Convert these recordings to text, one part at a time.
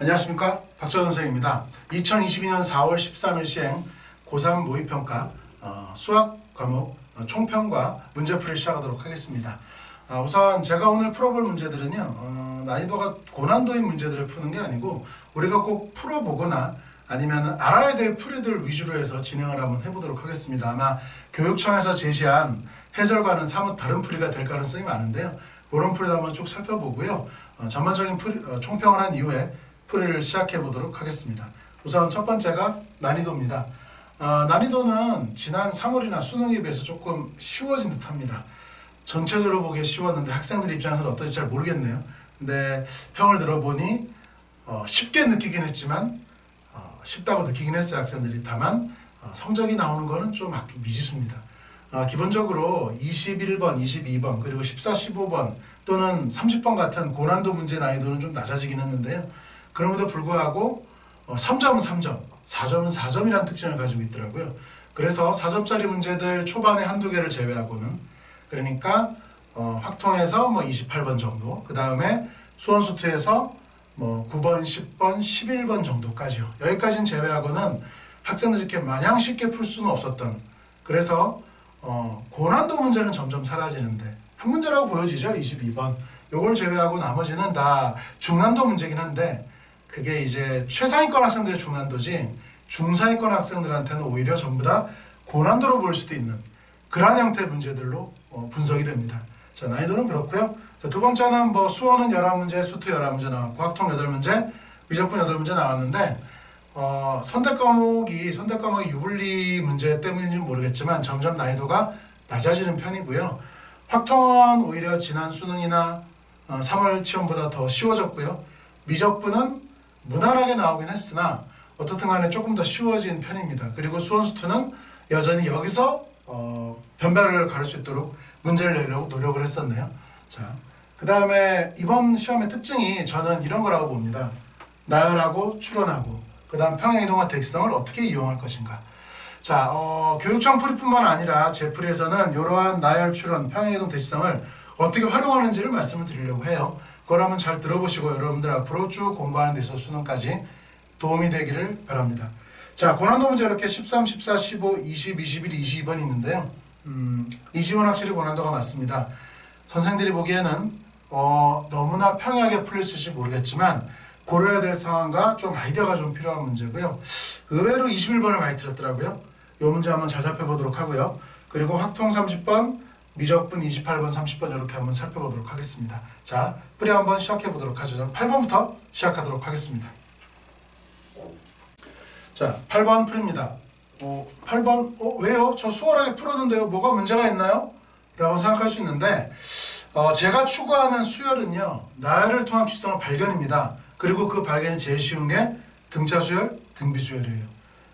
안녕하십니까, 박정현 선생입니다. 2022년 4월 13일 시행 고3 모의평가 수학 과목 총평과 문제풀이를 시작하도록 하겠습니다. 우선 제가 오늘 풀어볼 문제들은요, 난이도가 고난도인 문제들을 푸는 게 아니고 우리가 꼭 풀어보거나 아니면 알아야 될 풀이들 위주로 해서 진행을 한번 해보도록 하겠습니다. 아마 교육청에서 제시한 해설과는 사뭇 다른 풀이가 될 가능성이 많은데요, 그런 풀이도 한번 쭉 살펴보고요, 전반적인 총평을 한 이후에 풀이를 시작해 보도록 하겠습니다. 우선 첫 번째가 난이도입니다. 난이도는 지난 3월이나 수능에 비해서 조금 쉬워진 듯 합니다. 전체적으로 보기에 쉬웠는데 학생들 입장에서는 어떨지 잘 모르겠네요. 근데 평을 들어보니 쉽게 느끼긴 했지만 쉽다고 느끼긴 했어요, 학생들이. 다만 성적이 나오는 거는 좀 미지수입니다. 기본적으로 21번, 22번, 그리고 14, 15번 또는 30번 같은 고난도 문제 난이도는 좀 낮아지긴 했는데요. 그럼에도 불구하고 3점은 3점, 4점은 4점이라는 특징을 가지고 있더라고요. 그래서 4점짜리 문제들 초반에 한두 개를 제외하고는, 그러니까 확통에서 28번 정도, 그 다음에 수원수투에서 9번, 10번, 11번 정도까지요. 여기까지는 제외하고는 학생들이 이렇게 마냥 쉽게 풀 수는 없었던, 그래서 고난도 문제는 점점 사라지는데 한 문제라고 보여지죠. 22번. 요걸 제외하고 나머지는 다 중난도 문제긴 한데, 그게 이제 최상위권 학생들의 중난도지 중상위권 학생들한테는 오히려 전부 다 고난도로 보일 수도 있는 그러한 형태의 문제들로 분석이 됩니다. 자, 난이도는 그렇고요. 자, 두 번째는 수원은 11문제, 수투 11문제 나왔고 확통 8문제, 미적분 8문제 나왔는데 선택 과목이 유불리 문제 때문인지는 모르겠지만 점점 난이도가 낮아지는 편이고요. 확통은 오히려 지난 수능이나 3월 시험보다 더 쉬워졌고요. 미적분은 무난하게 나오긴 했으나 어떻든 간에 조금 더 쉬워진 편입니다. 그리고 수원수투는 여전히 여기서 변별을 가릴 수 있도록 문제를 내려고 노력을 했었네요. 자, 그 다음에 이번 시험의 특징이 저는 이런 거라고 봅니다. 나열하고 추론하고 그 다음 평행이동과 대치성을 어떻게 이용할 것인가. 자, 교육청 풀이뿐만 아니라 제 풀이에서는 이러한 나열, 추론, 평행이동, 대치성을 어떻게 활용하는지를 말씀을 드리려고 해요. 그걸 한번 잘 들어보시고 여러분들 앞으로 쭉 공부하는 데 있어서 수능까지 도움이 되기를 바랍니다. 자, 고난도 문제 이렇게 13, 14, 15, 20, 21, 22번이 있는데요. 20은 확실히 고난도가 맞습니다. 선생들이 보기에는 너무나 평이하게 풀렸을지 모르겠지만 고려해야 될 상황과 좀 아이디어가 좀 필요한 문제고요. 의외로 21번을 많이 틀었더라고요. 이 문제 한번 잘 살펴보도록 하고요. 그리고 확통 30번, 미적분 28번, 30번 이렇게 한번 살펴보도록 하겠습니다. 자, 풀이 한번 시작해 보도록 하죠. 저는 8번부터 시작하도록 하겠습니다. 자, 8번 풀입니다. 8번, 왜요? 저 수월하게 풀었는데요. 뭐가 문제가 있나요? 라고 생각할 수 있는데, 제가 추구하는 수열은요, 나열을 통한 추정의 발견입니다. 그리고 그 발견이 제일 쉬운 게 등차 수열, 등비 수열이에요.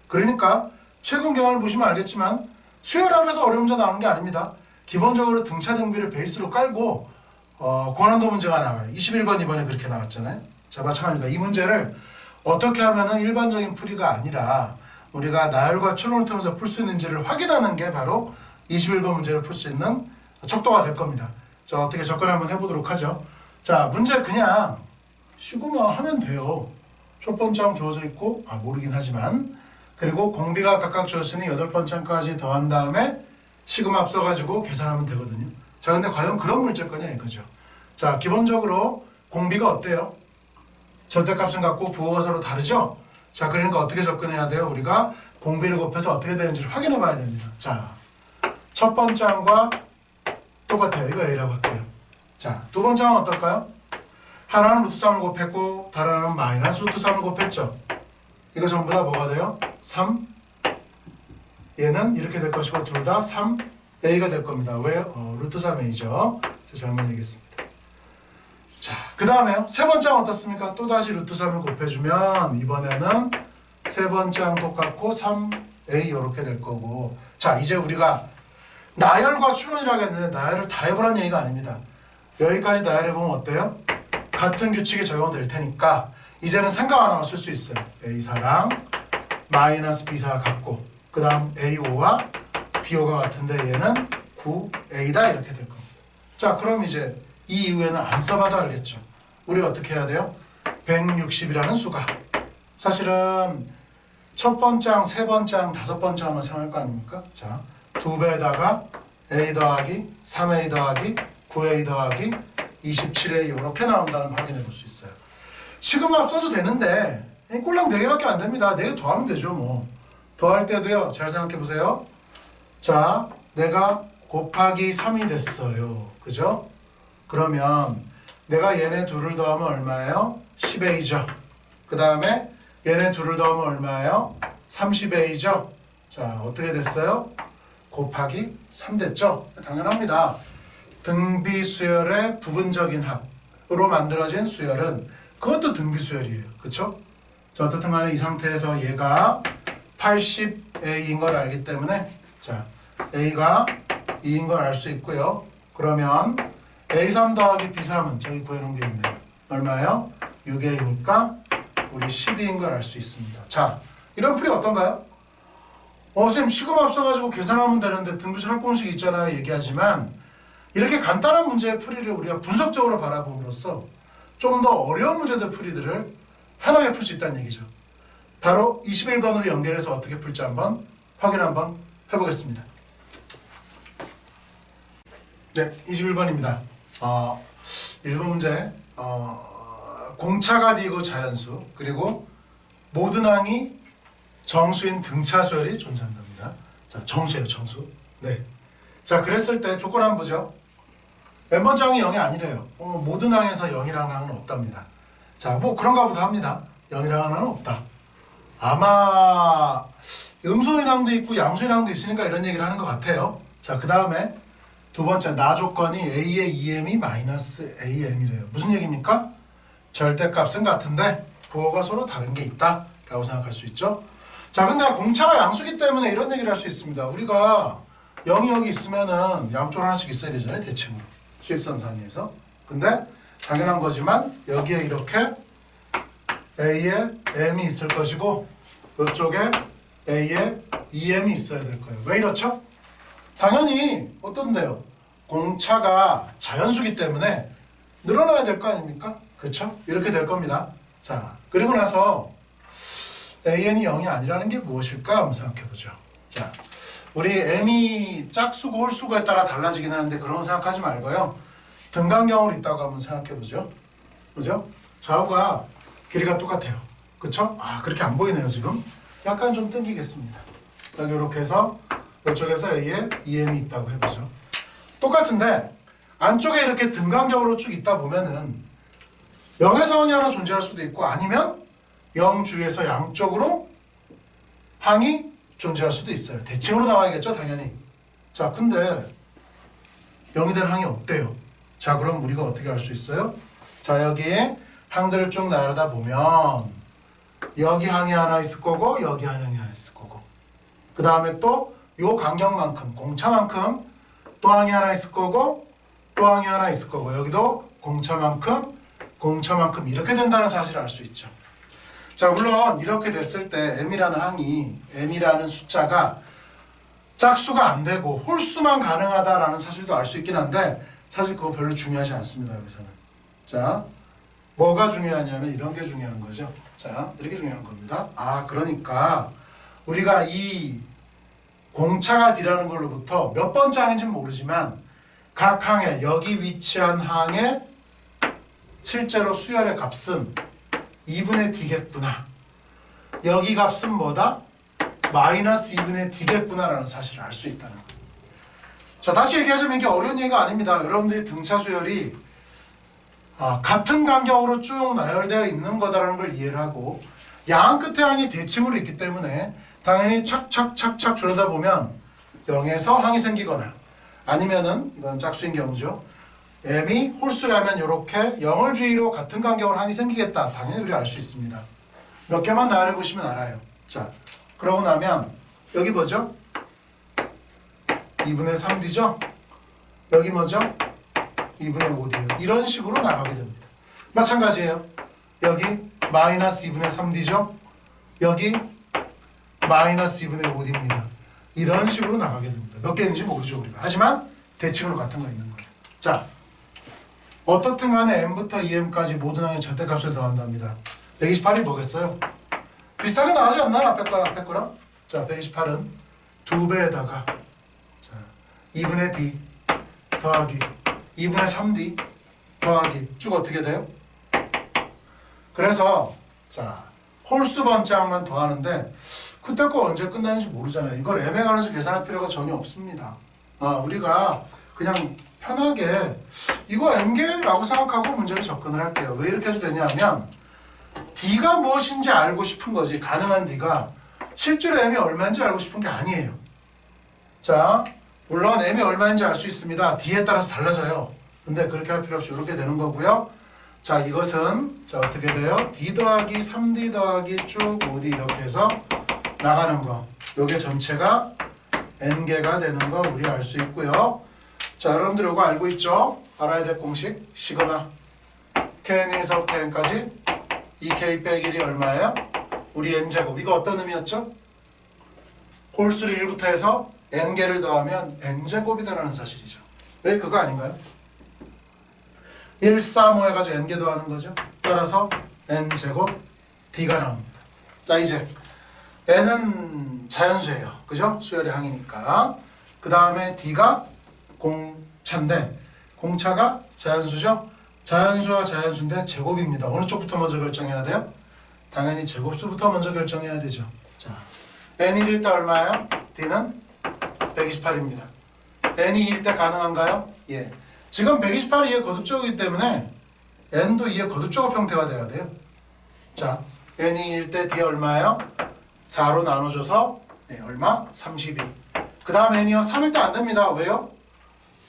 그러니까 최근 경험을 보시면 알겠지만 수열하면서 어려운 문제 나오는 게 아닙니다. 기본적으로 등차 등비를 베이스로 깔고 고난도 문제가 나와요. 21번 이번에 그렇게 나왔잖아요. 자, 마찬가지입니다. 이 문제를 어떻게 하면은 일반적인 풀이가 아니라 우리가 나열과 추론을 통해서 풀 수 있는지를 확인하는 게 바로 21번 문제를 풀 수 있는 척도가 될 겁니다. 자, 어떻게 접근 한번 해보도록 하죠. 자, 문제 그냥 쉬고만 하면 돼요. 첫 번째 항 주어져 있고, 모르긴 하지만, 그리고 공비가 각각 주어졌으니 8번째 항까지 더한 다음에 시그마 앞서가지고 계산하면 되거든요. 자, 근데 과연 그런 문제거냐 이거죠. 자, 기본적으로 공비가 어때요? 절대값은 같고 부호가 서로 다르죠? 자, 그러니까 어떻게 접근해야 돼요? 우리가 공비를 곱해서 어떻게 되는지를 확인해 봐야 됩니다. 자, 첫 번째 항과 똑같아요. 이거 A라고 할게요. 자, 두 번째 항은 어떨까요? 하나는 루트 3을 곱했고 다른 하나는 마이너스 루트 3을 곱했죠. 이거 전부 다 뭐가 돼요? 3. 얘는 이렇게 될 것이고 둘 다 3A가 될 겁니다. 왜? 루트 3A죠. 잘못 얘기했습니다. 자, 그 다음에요. 세 번째 항 어떻습니까? 또다시 루트 3을 곱해주면 이번에는 세 번째 항 똑같고 3A 이렇게 될 거고. 자, 이제 우리가 나열과 추론이라고 했는데 나열을 다 해보라는 얘기가 아닙니다. 여기까지 나열해보면 어때요? 같은 규칙이 적용될 테니까 이제는 생각 하나만 쓸 수 있어요. A4랑 마이너스 B4가 같고 그 다음 A5와 B5가 같은데 얘는 9A다 이렇게 될 겁니다. 자, 그럼 이제 이 이후에는 안 써봐도 알겠죠. 우리 어떻게 해야 돼요? 160이라는 수가 사실은 첫 번째 항, 세 번째 항, 다섯 번째 항만 생각할 거 아닙니까? 자, 2배에다가 a 더하기 3a 더하기 9a 더하기 27a 이렇게 나온다는 거 확인해 볼 수 있어요. 시그마 써도 되는데 꼴랑 4개밖에 안 됩니다. 4개 더하면 되죠. 뭐 더할 때도요. 잘 생각해 보세요. 자, 내가 곱하기 3이 됐어요. 그죠? 그러면 내가 얘네 둘을 더하면 얼마예요? 10a죠. 그 다음에 얘네 둘을 더하면 얼마예요? 30a죠. 자, 어떻게 됐어요? 곱하기 3 됐죠? 당연합니다. 등비수열의 부분적인 합으로 만들어진 수열은 그것도 등비수열이에요. 그쵸? 자, 어떻든 간에 이 상태에서 얘가 80a인 걸 알기 때문에 자, a가 2인 걸 알 수 있고요. 그러면 a3 더하기 b3은 저기 구해놓은 게 있네요. 얼마예요? 6a니까 우리 12인 걸 알 수 있습니다. 자, 이런 풀이 어떤가요? 선생님 시그마 없어가지고 계산하면 되는데 등비수 활공식 있잖아요 얘기하지만 이렇게 간단한 문제의 풀이를 우리가 분석적으로 바라봄으로써 좀 더 어려운 문제들 풀이들을 편하게 풀 수 있다는 얘기죠. 바로 21번으로 연결해서 어떻게 풀지 한번 확인 한번 해보겠습니다. 네, 21번입니다. 1번 문제 공차가 D고 자연수 그리고 모든 항이 정수인 등차수열이 존재한답니다. 자, 정수예요, 정수. 네. 자, 그랬을 때 조건 한번 보죠. n번째 항이 0이 아니래요. 모든 항에서 0이라는 항은 없답니다. 자, 뭐 그런가 보다 합니다. 0이라는 항은 없다. 아마 음소인 항도 있고 양소인 항도 있으니까 이런 얘기를 하는 것 같아요. 자, 그 다음에 두 번째 나 조건이 a의 2m이 마이너스 am이래요. 무슨 얘기입니까? 절대값은 같은데 부호가 서로 다른 게 있다 라고 생각할 수 있죠. 자, 근데 공차가 양수기 때문에 이런 얘기를 할 수 있습니다. 우리가 0이 여기 있으면은 양쪽 하나씩 있어야 되잖아요. 대칭으로 수직선상에서. 근데 당연한 거지만 여기에 이렇게 a에 m이 있을 것이고 이쪽에 a에 2m이 있어야 될 거예요. 왜 이렇죠? 당연히 어떤데요? 공차가 자연수기 때문에 늘어나야 될 거 아닙니까? 그렇죠? 이렇게 될 겁니다. 자, 그리고 나서 an이 0이 아니라는 게 무엇일까 한번 생각해보죠. 자, 우리 m이 짝수고 홀수고에 따라 달라지긴 하는데 그런 거 생각하지 말고요. 등간경으로 있다고 한번 생각해보죠. 그죠? 좌우가 길이가 똑같아요. 그쵸? 그렇게 안 보이네요 지금. 약간 좀 당기겠습니다. 여기 이렇게 해서 이쪽에서 a에 2m이 있다고 해보죠. 똑같은데 안쪽에 이렇게 등간경으로 쭉 있다 보면은 0의 상황이 하나 존재할 수도 있고 아니면 0 주위에서 양쪽으로 항이 존재할 수도 있어요. 대칭으로 나와야겠죠 당연히. 자, 근데 0이 될 항이 없대요. 자, 그럼 우리가 어떻게 할 수 있어요? 자, 여기에 항들을 쭉 나열하다 보면 여기 항이 하나 있을 거고 여기 항이 하나 있을 거고 그 다음에 또 요 간격만큼 공차만큼 또 항이 하나 있을 거고 또 항이 하나 있을 거고 여기도 공차만큼 이렇게 된다는 사실을 알 수 있죠. 자, 물론 이렇게 됐을 때 m이라는 항이 m이라는 숫자가 짝수가 안 되고 홀수만 가능하다라는 사실도 알 수 있긴 한데 사실 그거 별로 중요하지 않습니다. 여기서는. 자, 뭐가 중요하냐면 이런 게 중요한 거죠. 자, 이렇게 중요한 겁니다. 그러니까 우리가 이 공차가 D라는 걸로부터 몇 번째 항인지는 모르지만 각 항에 여기 위치한 항의 실제로 수열의 값은 2분의 D겠구나. 여기 값은 뭐다? 마이너스 2분의 D겠구나 라는 사실을 알 수 있다는 거예요. 자, 다시 얘기하자면 이게 어려운 얘기가 아닙니다. 여러분들이 등차 수열이 같은 간격으로 쭉 나열되어 있는 거다라는 걸 이해를 하고 양 끝에 항이 대칭으로 있기 때문에 당연히 착착착착 줄여다 보면 0에서 항이 생기거나 아니면은 이건 짝수인 경우죠. m이 홀수라면 이렇게 0을 주위로 같은 간격으로 항이 생기겠다. 당연히 우리가 알 수 있습니다. 몇 개만 나열해 보시면 알아요. 자, 그러고 나면 여기 뭐죠? 2분의 3D죠? 여기 뭐죠? 2분의 5D예요. 이런 식으로 나가게 됩니다. 마찬가지예요. 여기 마이너스 2분의 3D죠? 여기 마이너스 2분의 5D입니다. 이런 식으로 나가게 됩니다. 몇 개인지 모르죠 우리가. 하지만 대칭으로 같은 거 있는 거예요. 자, 어떻든 간에 m부터 em까지 모든 항의 절대값을 더한답니다. 128이 뭐겠어요? 비슷하게 나오지 않나요? 앞에 거랑? 자, 128은 2배에다가 자, 2분의 d 더하기 2분의 3d 더하기 쭉 어떻게 돼요? 그래서 자, 홀수 번짝만 더하는데 그때 거 언제 끝나는지 모르잖아요. 이걸 m에 관해서 계산할 필요가 전혀 없습니다. 우리가 그냥 편하게 이거 m개라고 생각하고 문제를 접근을 할게요. 왜 이렇게 해도 되냐면 d가 무엇인지 알고 싶은 거지. 가능한 d가 실제로 m이 얼마인지 알고 싶은 게 아니에요. 자, 물론 m이 얼마인지 알 수 있습니다. d에 따라서 달라져요. 근데 그렇게 할 필요 없이 이렇게 되는 거고요. 자, 이것은 자 어떻게 돼요? d 더하기 3d 더하기 쭉 5d 이렇게 해서 나가는 거. 요게 전체가 n개가 되는 거 우리 알 수 있고요. 자, 여러분들 이거 알고 있죠? 알아야 될 공식 시그마 kn1에서부터 n까지 2k 빼기 1이 얼마예요? 우리 n제곱. 이거 어떤 의미였죠? 홀수를 1부터 해서 n개를 더하면 n제곱이다라는 사실이죠. 왜 그거 아닌가요? 1, 3, 5 해가지고 n개 더하는 거죠. 따라서 n제곱 d가 나옵니다. 자, 이제 n은 자연수예요. 그죠? 수열의 항이니까. 그 다음에 d가 공차인데 공차가 자연수죠? 자연수와 자연수인데 제곱입니다. 어느 쪽부터 먼저 결정해야 돼요? 당연히 제곱수부터 먼저 결정해야 되죠. 자, n이 1일 때 얼마예요? d는 128입니다. n이 2일 때 가능한가요? 예. 지금 128이 2의 거듭제곱이기 때문에 n도 2의 거듭제곱 형태가 돼야 돼요. 자, n이 2일 때 d 얼마예요? 4로 나눠줘서 네, 얼마? 32. 그 다음 n이요 3일 때 안 됩니다. 왜요?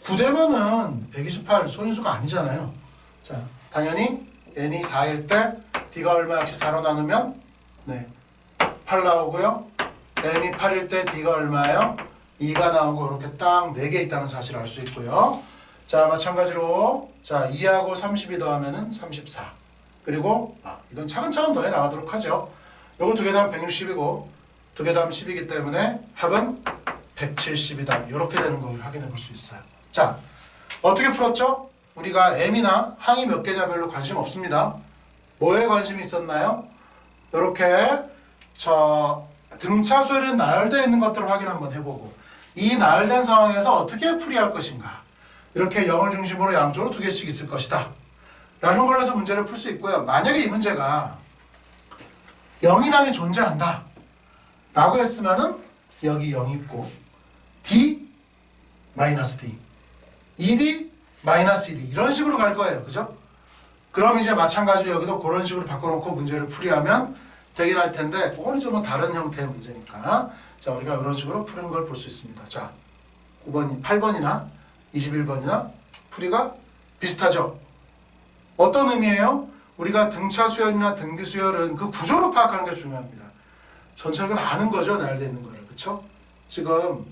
9되면은 128 소인수가 아니잖아요. 자, 당연히 n이 4일 때 d가 얼마 역시 4로 나누면 네, 8 나오고요. n이 8일 때 d가 얼마예요? 2가 나오고 이렇게 딱 4개 있다는 사실을 알 수 있고요. 자, 마찬가지로 자 2하고 32 더하면은 34. 그리고 이건 차근차근 더해 나가도록 하죠. 요거 두 개 더하면 160이고 두 개 더하면 10이기 때문에 합은 170이다. 이렇게 되는 걸 확인해 볼 수 있어요. 자, 어떻게 풀었죠? 우리가 m이나 항이 몇 개냐 별로 관심 없습니다. 뭐에 관심이 있었나요? 이렇게 저 등차 수열이 나열되어 있는 것들을 확인 한번 해보고 이 나열된 상황에서 어떻게 풀이할 것인가. 이렇게 0을 중심으로 양쪽으로 두 개씩 있을 것이다. 라는 걸로 해서 문제를 풀 수 있고요. 만약에 이 문제가 0이랑이 존재한다. 라고 했으면은 여기 0이 있고 d 마이너스 d 2d 마이너스 2d 이런 식으로 갈 거예요. 그죠? 그럼 이제 마찬가지로 여기도 그런 식으로 바꿔놓고 문제를 풀이하면 되긴 할 텐데 그건 이제 뭐 다른 형태의 문제니까 자 우리가 이런 식으로 푸는 걸 볼 수 있습니다. 자 9번, 8번이나 21번이나 풀이가 비슷하죠? 어떤 의미예요? 우리가 등차 수열이나 등비 수열은 그 구조로 파악하는 게 중요합니다. 전체를 아는 거죠. 나열되어 있는 거를. 그렇죠? 지금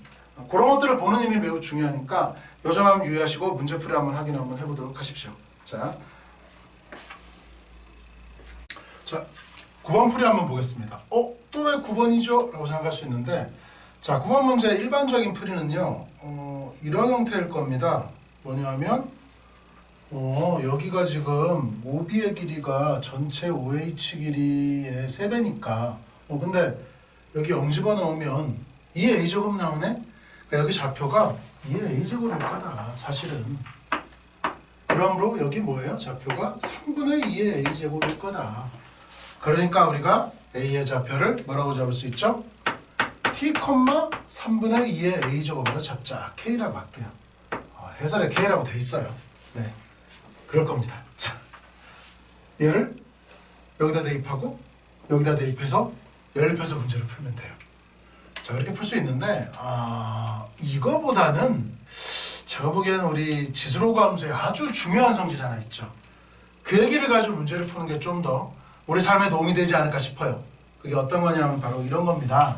그런 것들을 보는 힘이 매우 중요하니까 요 점 한번 유의하시고 문제풀이 한번 확인 한번 해보도록 하십시오. 자, 9번 풀이 한번 보겠습니다. 또 왜 9번이죠? 라고 생각할 수 있는데 자, 9번 문제 일반적인 풀이는요. 이런 형태일 겁니다. 뭐냐면 여기가 지금 OB의 길이가 전체 OH 길이의 3배니까 근데 여기 0 집어넣으면 2의 A제곱 나오네? 그러니까 여기 좌표가 2의 A제곱일 거다 사실은. 그러므로 여기 뭐예요? 좌표가 3분의 2의 A제곱일 거다. 그러니까 우리가 A의 좌표를 뭐라고 잡을 수 있죠? T, 3분의 2의 A제곱으로 잡자. K라고 할게요. 해설에 K라고 돼 있어요. 네, 그럴 겁니다. 자, 얘를 여기다 대입하고 여기다 대입해서 연립해서 문제를 풀면 돼요. 자, 그렇게 풀 수 있는데 이거보다는 제가 보기에는 우리 지수로그 함수의 아주 중요한 성질 하나 있죠. 그 얘기를 가지고 문제를 푸는 게 좀 더 우리 삶에 도움이 되지 않을까 싶어요. 그게 어떤 거냐면 바로 이런 겁니다.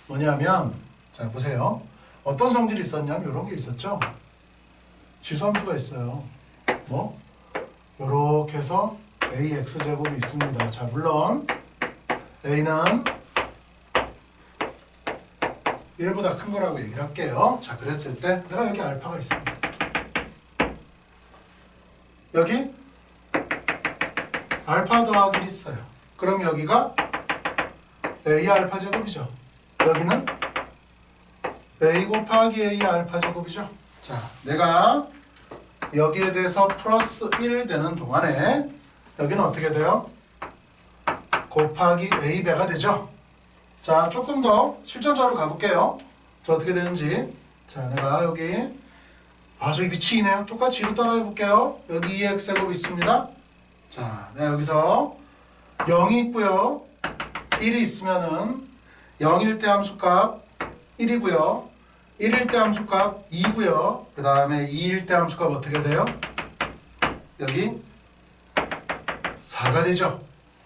뭐냐면 자 보세요. 어떤 성질이 있었냐면 이런 게 있었죠. 지수함수가 있어요. 뭐? 요렇게 해서 AX제곱이 있습니다. 자, 물론 A는 1보다 큰 거라고 얘기를 할게요. 자, 그랬을 때 내가 여기 알파가 있습니다. 여기 알파 더하기 1 있어요. 그럼 여기가 A 알파 제곱이죠. 여기는 A 곱하기 A 알파 제곱이죠. 자, 내가 여기에 대해서 플러스 1 되는 동안에 여기는 어떻게 돼요? 곱하기 A배가 되죠. 자, 조금 더 실전적으로 가볼게요. 자, 어떻게 되는지. 자, 내가 여기 저기 미치네요. 똑같이 이로 따라 해볼게요. 여기 2x제곱 있습니다. 자, 내가 여기서 0이 있고요. 1이 있으면은 0일 때 함수값 1이고요. 1일 때 함수값 2고요. 그 다음에 2일 때 함수값 어떻게 돼요? 여기 4가 되죠.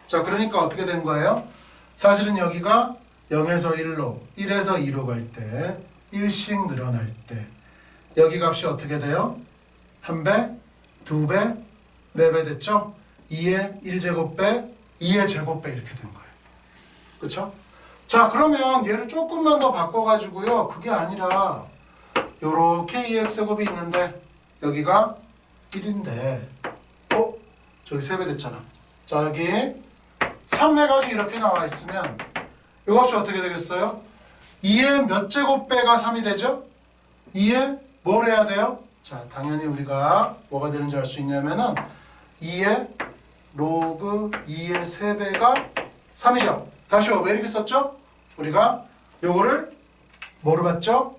자, 그러니까 어떻게 된 거예요? 사실은 여기가 0에서 1로, 1에서 2로 갈 때 1씩 늘어날 때 여기 값이 어떻게 돼요? 1배, 2배, 4배 됐죠? 2의 1제곱배, 2의 제곱배 이렇게 된 거예요. 그쵸? 자, 그러면 얘를 조금만 더 바꿔가지고요. 그게 아니라 요렇게 2x제곱이 있는데 여기가 1인데 저기 3배 됐잖아. 자, 여기 3 해가지고 이렇게 나와 있으면 이 값이 어떻게 되겠어요? 2의 몇 제곱배가 3이 되죠? 2의 뭘 해야 돼요? 자, 당연히 우리가 뭐가 되는지 알 수 있냐면은 2의 로그 2의 3배가 3이죠. 다시요. 왜 이렇게 썼죠? 우리가 요거를 뭐로 봤죠?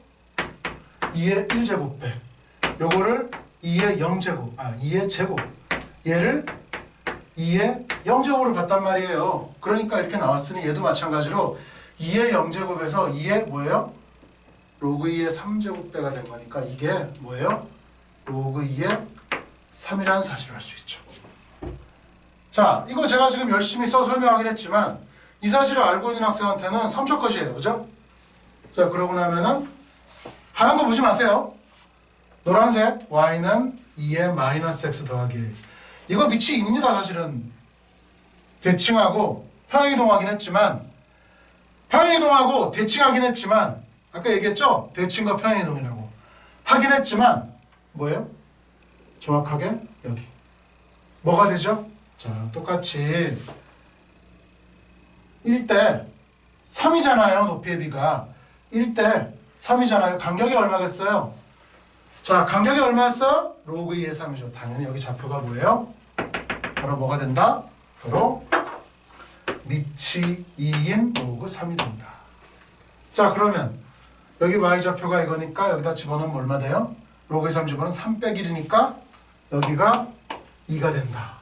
2의 1제곱배. 요거를 2의 0제곱. 2의 제곱. 얘를 2의 0제곱으로 봤단 말이에요. 그러니까 이렇게 나왔으니 얘도 마찬가지로 2의 0제곱에서 2의 뭐예요? 로그 2의 3제곱배가 된 거니까 이게 뭐예요? 로그 2의 3이라는 사실을 알 수 있죠. 자, 이거 제가 지금 열심히 설명하긴 했지만 이 사실을 알고 있는 학생한테는 3초 것이에요. 그죠? 자, 그러고 나면은 하얀 거 보지 마세요. 노란색 y는 2의 마이너스 x 더하기 이거 밑이 입니다. 사실은 대칭하고 평행이동하긴 했지만 평행이동하고 대칭하긴 했지만 아까 얘기했죠? 대칭과 평행이동이라고 하긴 했지만 뭐예요? 정확하게 여기 뭐가 되죠? 자, 똑같이 1대 3이잖아요. 높이의 비가 1대 3이잖아요. 간격이 얼마겠어요? 자, 간격이 얼마였어요? 로그 2의 3이죠. 당연히 여기 좌표가 뭐예요? 바로 뭐가 된다? 바로 밑이 2인 로그 3이 된다. 자, 그러면 여기 y좌표가 이거니까 여기다 집어넣으면 얼마 돼요? 로그 3 집어넣으면 3 빼기 1이니까 여기가 2가 된다.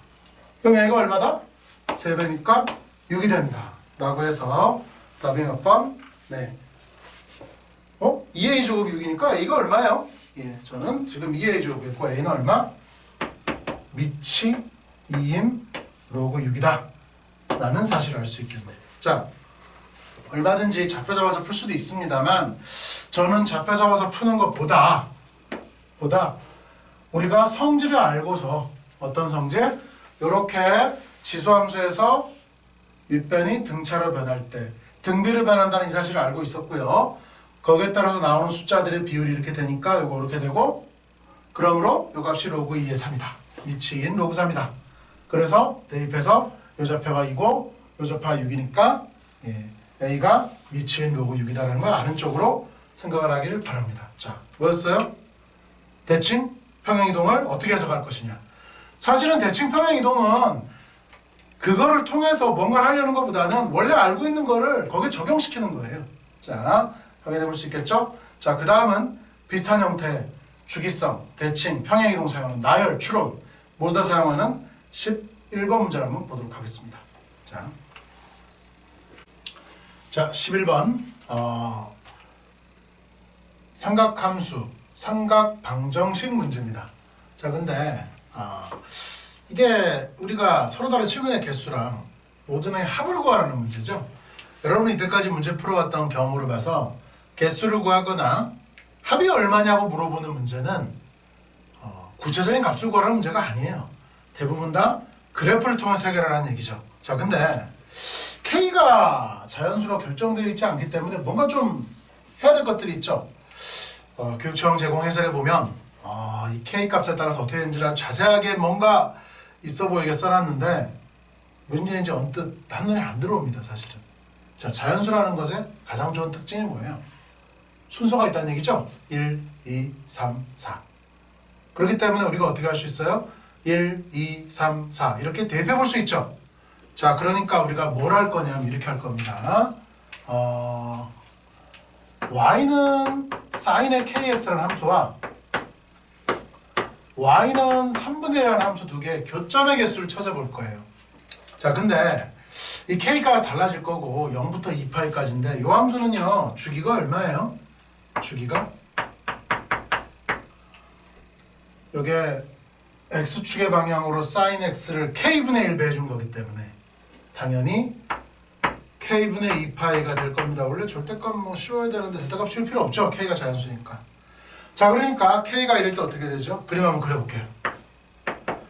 그럼 여기가 얼마다? 3배니까 6이 된다. 라고 해서 답이 몇 번? 네. 2a 제곱이 6이니까 a가 얼마예요? 예, 저는 지금 2a 제곱이고 a는 얼마? 밑이 2인 로그 6이다. 라는 사실을 알 수 있겠네. 자, 얼마든지 좌표 잡아서 풀 수도 있습니다만 저는 좌표 잡아서 푸는 것보다 우리가 성질을 알고서 어떤 성질? 이렇게 지수함수에서 밑변이 등차로 변할 때 등비로 변한다는 이 사실을 알고 있었고요. 거기에 따라서 나오는 숫자들의 비율이 이렇게 되니까 이거 이렇게 되고 그러므로 이 값이 로그 2의 3이다. 밑인 로그 3이다. 그래서 대입해서 이 좌표가 2고 이 좌표가 6이니까 A가 밑인 로그 6이다라는 걸 아는 쪽으로 생각을 하기를 바랍니다. 자, 뭐였어요? 대칭 평행이동을 어떻게 해석할 것이냐. 사실은 대칭 평행이동은 그거를 통해서 뭔가를 하려는 것보다는 원래 알고 있는 거를 거기에 적용시키는 거예요. 자, 확인해 볼 수 있겠죠? 자, 그 다음은 비슷한 형태의 주기성, 대칭, 평행이동 사용하는 나열, 추론 모두 다 사용하는 11번 문제를 한번 보도록 하겠습니다. 자, 11번 삼각함수, 삼각방정식 문제입니다. 자, 근데 이게 우리가 서로 다른 최근의 개수랑 모든의 합을 구하라는 문제죠. 여러분이 이때까지 문제 풀어왔던 경우를 봐서 개수를 구하거나 합이 얼마냐고 물어보는 문제는 구체적인 값을 구하라는 문제가 아니에요. 대부분 다 그래프를 통해서 해결하라는 얘기죠. 자, 근데 K가 자연수로 결정되어 있지 않기 때문에 뭔가 좀 해야 될 것들이 있죠. 교육청 제공 해설에 보면 이 K 값에 따라서 어떻게 되는지라 자세하게 뭔가 있어 보이게 써놨는데 문제는 이제 언뜻 한눈에 안 들어옵니다, 사실은. 자, 자연수라는 것의 가장 좋은 특징이 뭐예요? 순서가 있다는 얘기죠? 1, 2, 3, 4. 그렇기 때문에 우리가 어떻게 할 수 있어요? 1, 2, 3, 4 이렇게 대입해 볼 수 있죠. 자, 그러니까 우리가 뭘 할 거냐면 이렇게 할 겁니다. y는 sin의 kx라는 함수와 y는 3분의 1이라는 함수 두 개의 교점의 개수를 찾아볼 거예요. 자, 근데 이 k가 달라질 거고 0부터 2파이까지인데 이 함수는요, 주기가 얼마예요? 주기가 요게 x축의 방향으로 sin x를 k분의 1 배준 거기 때문에 당연히 k분의 2파이가 될 겁니다. 원래 절대값 뭐 씌워야 되는데 절대값 씌울 필요 없죠. k가 자연수니까. 자, 그러니까 k가 1일 때 어떻게 되죠? 그림 한번 그려볼게요.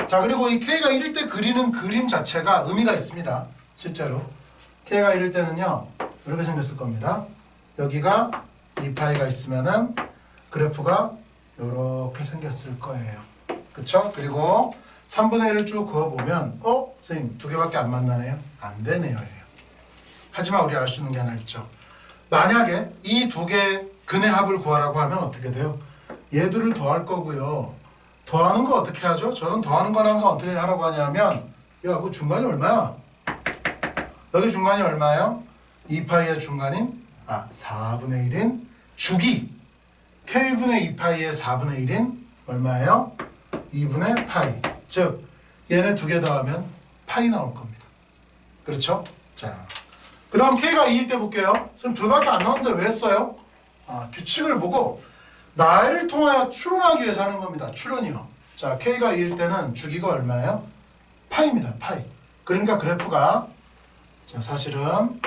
자, 그리고 이 k가 1일 때 그리는 그림 자체가 의미가 있습니다. 실제로 k가 1일 때는요, 이렇게 생겼을 겁니다. 여기가 2파이가 있으면은 그래프가 이렇게 생겼을 거예요. 그쵸? 그리고 3분의 1을 쭉 그어보면 선생님 두 개밖에 안 만나네요? 안 되네요. 하지만 우리 알 수 있는 게 하나 있죠. 만약에 이 두 개 근의 합을 구하라고 하면 어떻게 돼요? 얘들을 더할 거고요. 더하는 거 어떻게 하죠? 저는 더하는 건 항상 어떻게 하라고 하냐면, 야, 그 중간이 얼마야? 여기 중간이 얼마예요? 2파이의 중간인 4분의 1인 주기 k분의 2파이의 4분의 1인 얼마예요? 2분의 파이. 즉 얘네 두 개 더하면 파이 나올 겁니다. 그렇죠? 자, 그 다음 k가 2일 때 볼게요. 지금 두 밖에 안 나오는데 왜 했어요? 규칙을 보고 나를 통하여 추론하기 위해서 하는 겁니다. 추론이요. 자, k가 2일 때는 주기가 얼마예요? 파이입니다. 파이. 그러니까 그래프가, 자, 사실은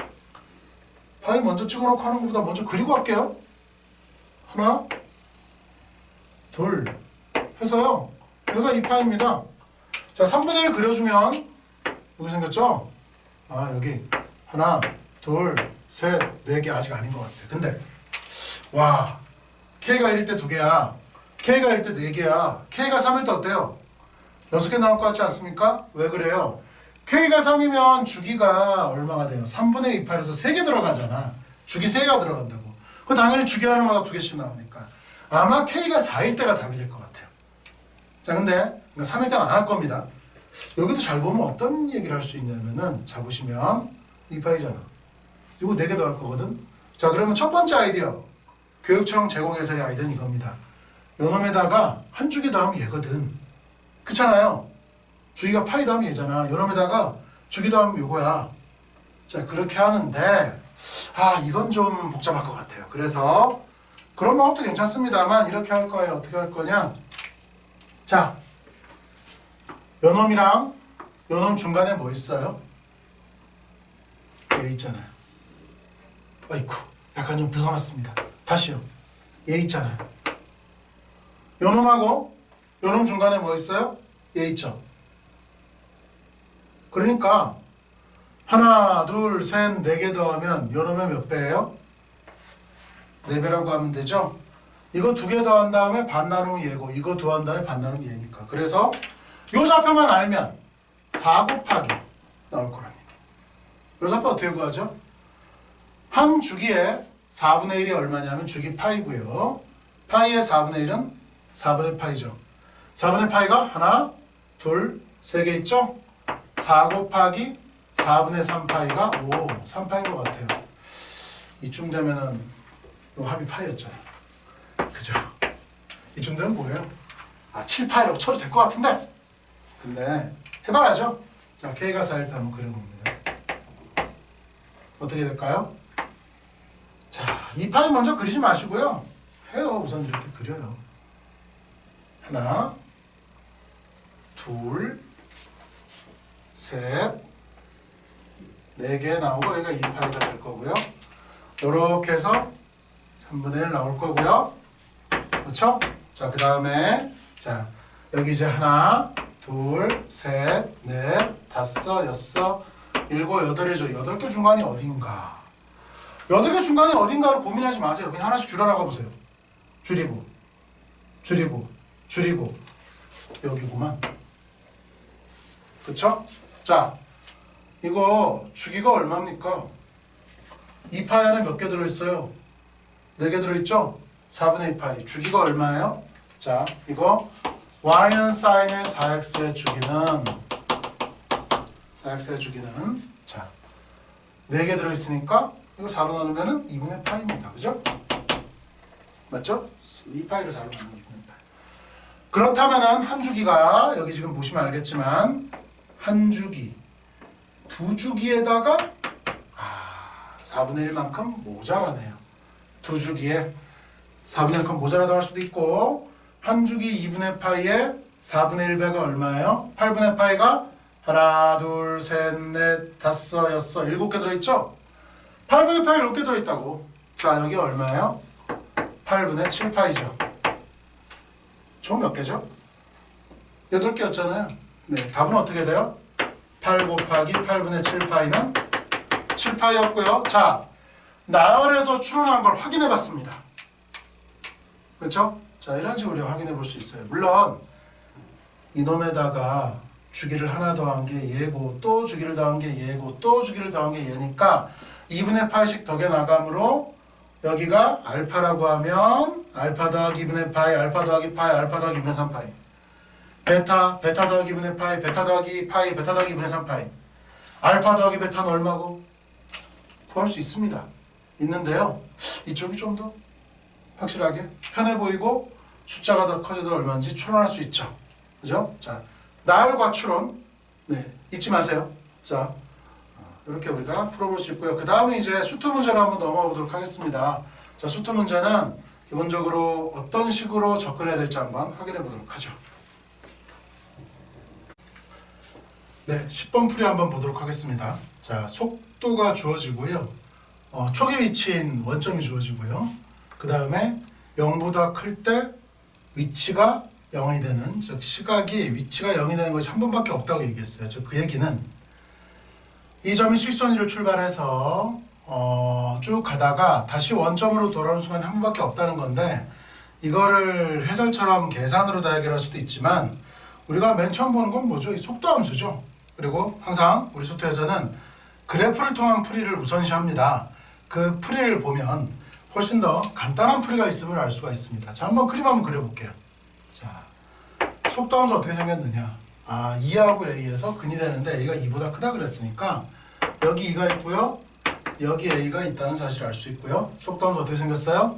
파이 먼저 찍어놓고 하는 것보다 먼저 그리고 할게요. 하나, 둘 해서요. 여기가 2파입니다. 자, 3분의 1 그려주면 여기 생겼죠? 여기 하나, 둘, 셋, 네 개 아직 아닌 것 같아요. 근데 와, k가 1일 때 2개야. k가 1일 때 4개야. k가 3일 때 어때요? 6개 나올 것 같지 않습니까? 왜 그래요? k가 3이면 주기가 얼마가 돼요? 3분의 2파에서 3개 들어가잖아. 주기 3개가 들어간다고. 그 당연히 주기 하나마다 2개씩 나오니까. 아마 k가 4일 때가 답이 될 것 같아요. 자, 근데 3일 때는 안 할 겁니다. 여기도 잘 보면 어떤 얘기를 할 수 있냐면은, 자, 보시면 2파이잖아. 이거 4개 더 할 거거든. 자, 그러면 첫 번째 아이디어, 교육청 제공해설의 아이디어는 이겁니다. 요놈에다가 한 주기 더하면 얘거든. 그렇잖아요. 주기가 파이 더하면 얘잖아. 요놈에다가 주기 더하면 요거야. 자, 그렇게 하는데 이건 좀 복잡할 것 같아요. 그래서 그런 방법도 괜찮습니다만 이렇게 할 거예요. 어떻게 할 거냐? 자, 요놈이랑 요놈 중간에 뭐 있어요? 얘 있잖아요. 아이쿠, 약간 좀 벗어났습니다. 다시요. 얘 있잖아요. 요놈하고 요놈 중간에 뭐 있어요? 얘 있죠. 그러니까 하나, 둘, 셋, 4개 더하면 요놈의 몇 배예요? 4배라고 하면 되죠? 이거 2개 더한 다음에 반 나누면 얘고, 이거 더한 다음에 반 나누면 얘니까. 그래서 요 좌표만 알면 4 곱하기 나올 거랍니다. 요 좌표 어떻게 구하죠? 한 주기에 4분의 1이 얼마냐면 주기 파이고요. 파이의 4분의 1은 4분의 파이죠. 4분의 파이가 하나, 둘, 3개 있죠? 4 곱하기 4분의 3파이가 3파인 것 같아요. 이쯤 되면은 요 합이 파이였잖아요. 그죠? 이쯤 되면 뭐예요? 7파이라고 쳐도 될 것 같은데? 근데 해봐야죠. 자, k가 4일 때 한번 그려봅니다. 어떻게 될까요? 자, 2파이 먼저 그리지 마시고요. 해요. 우선 이렇게 그려요. 하나, 둘, 셋, 4개 나오고 여기가 2파이가 될 거고요. 요렇게 해서 3분의 1 나올 거고요. 그렇죠? 자, 그 다음에 자, 여기 이제 하나, 둘, 셋, 넷, 다섯, 여섯, 일곱, 여덟이죠. 8개 중간이 어딘가. 8개 중간이 어딘가를 고민하지 마세요. 그냥 하나씩 줄여나가 보세요. 줄이고, 줄이고, 줄이고 여기구만. 그쵸? 자, 이거 주기가 얼마입니까? 2파이 안에 몇 개 들어있어요? 4개 들어있죠? 4분의 2파이. 주기가 얼마예요? 자, 이거 y는 사인의 4x의 주기는 자 4개 들어있으니까 이거 4로 나누면 2분의 파이입니다. 그죠? 맞죠? 2파이를 4로 나누면 2분의 파이. 그렇다면 한 주기가 여기 지금 보시면 알겠지만 한 주기, 두 주기에다가 4분의 1만큼 모자라네요. 두 주기에 4분의 1만큼 모자라도 할 수도 있고 한 주기 2분의 파이에 4분의 1배가 얼마예요? 8분의 파이가 하나, 둘, 셋, 넷, 다섯, 여섯, 7개 들어있죠? 8분의 파이 7개 들어있다고. 자, 여기 얼마예요? 8분의 7파이죠. 총 몇 개죠? 8개였잖아요. 네, 답은 어떻게 돼요? 8 곱하기 8분의 7파이는 7파이였고요. 자, 나열에서 추론한 걸 확인해 봤습니다. 그렇죠? 자, 이런 식으로 우리가 확인해 볼 수 있어요. 물론 이놈에다가 주기를 하나 더한 게 얘고 또 주기를 더한 게 얘고 또 주기를 더한 게 얘니까 2분의 파이씩 더해 나가므로 여기가 알파라고 하면 알파 더하기 2분의 파이, 알파 더하기 파이, 알파 더하기 2분의 3파이, 베타 더하기 2분의 파이, 베타 더하기 파이, 베타 더하기 2분의 3파이. 알파 더하기 베타는 얼마고? 구할 수 있습니다. 있는데요. 이쪽이 좀 더 확실하게 편해 보이고 숫자가 더 커져도 얼마인지 추론할 수 있죠. 그죠? 자, 나열과 추론. 네, 잊지 마세요. 자, 이렇게 우리가 풀어볼 수 있고요. 그 다음에 이제 수투 문제로 한번 넘어가 보도록 하겠습니다. 자, 수투 문제는 기본적으로 어떤 식으로 접근해야 될지 한번 확인해 보도록 하죠. 네, 10번 풀이 한번 보도록 하겠습니다. 자, 속도가 주어지고요. 초기 위치인 원점이 주어지고요. 그 다음에 0보다 클 때 위치가 0이 되는, 즉 시각이 위치가 0이 되는 것이 한 번밖에 없다고 얘기했어요. 즉 그 얘기는 이 점이 수직선 위로 출발해서 쭉 가다가 다시 원점으로 돌아오는 순간이 한 번밖에 없다는 건데, 이거를 해설처럼 계산으로 다 해결할 수도 있지만 우리가 맨 처음 보는 건 뭐죠? 이 속도함수죠. 그리고 항상 우리 수투에서는 그래프를 통한 풀이를 우선시합니다. 그 풀이를 보면 훨씬 더 간단한 풀이가 있음을 알 수가 있습니다. 자, 한번 그림 한번 그려볼게요. 자, 속도함수 어떻게 생겼느냐? 2하고 A에서 근이 되는데 A가 2보다 크다 그랬으니까 여기 2가 있고요. 여기 A가 있다는 사실을 알 수 있고요. 속도함수 어떻게 생겼어요?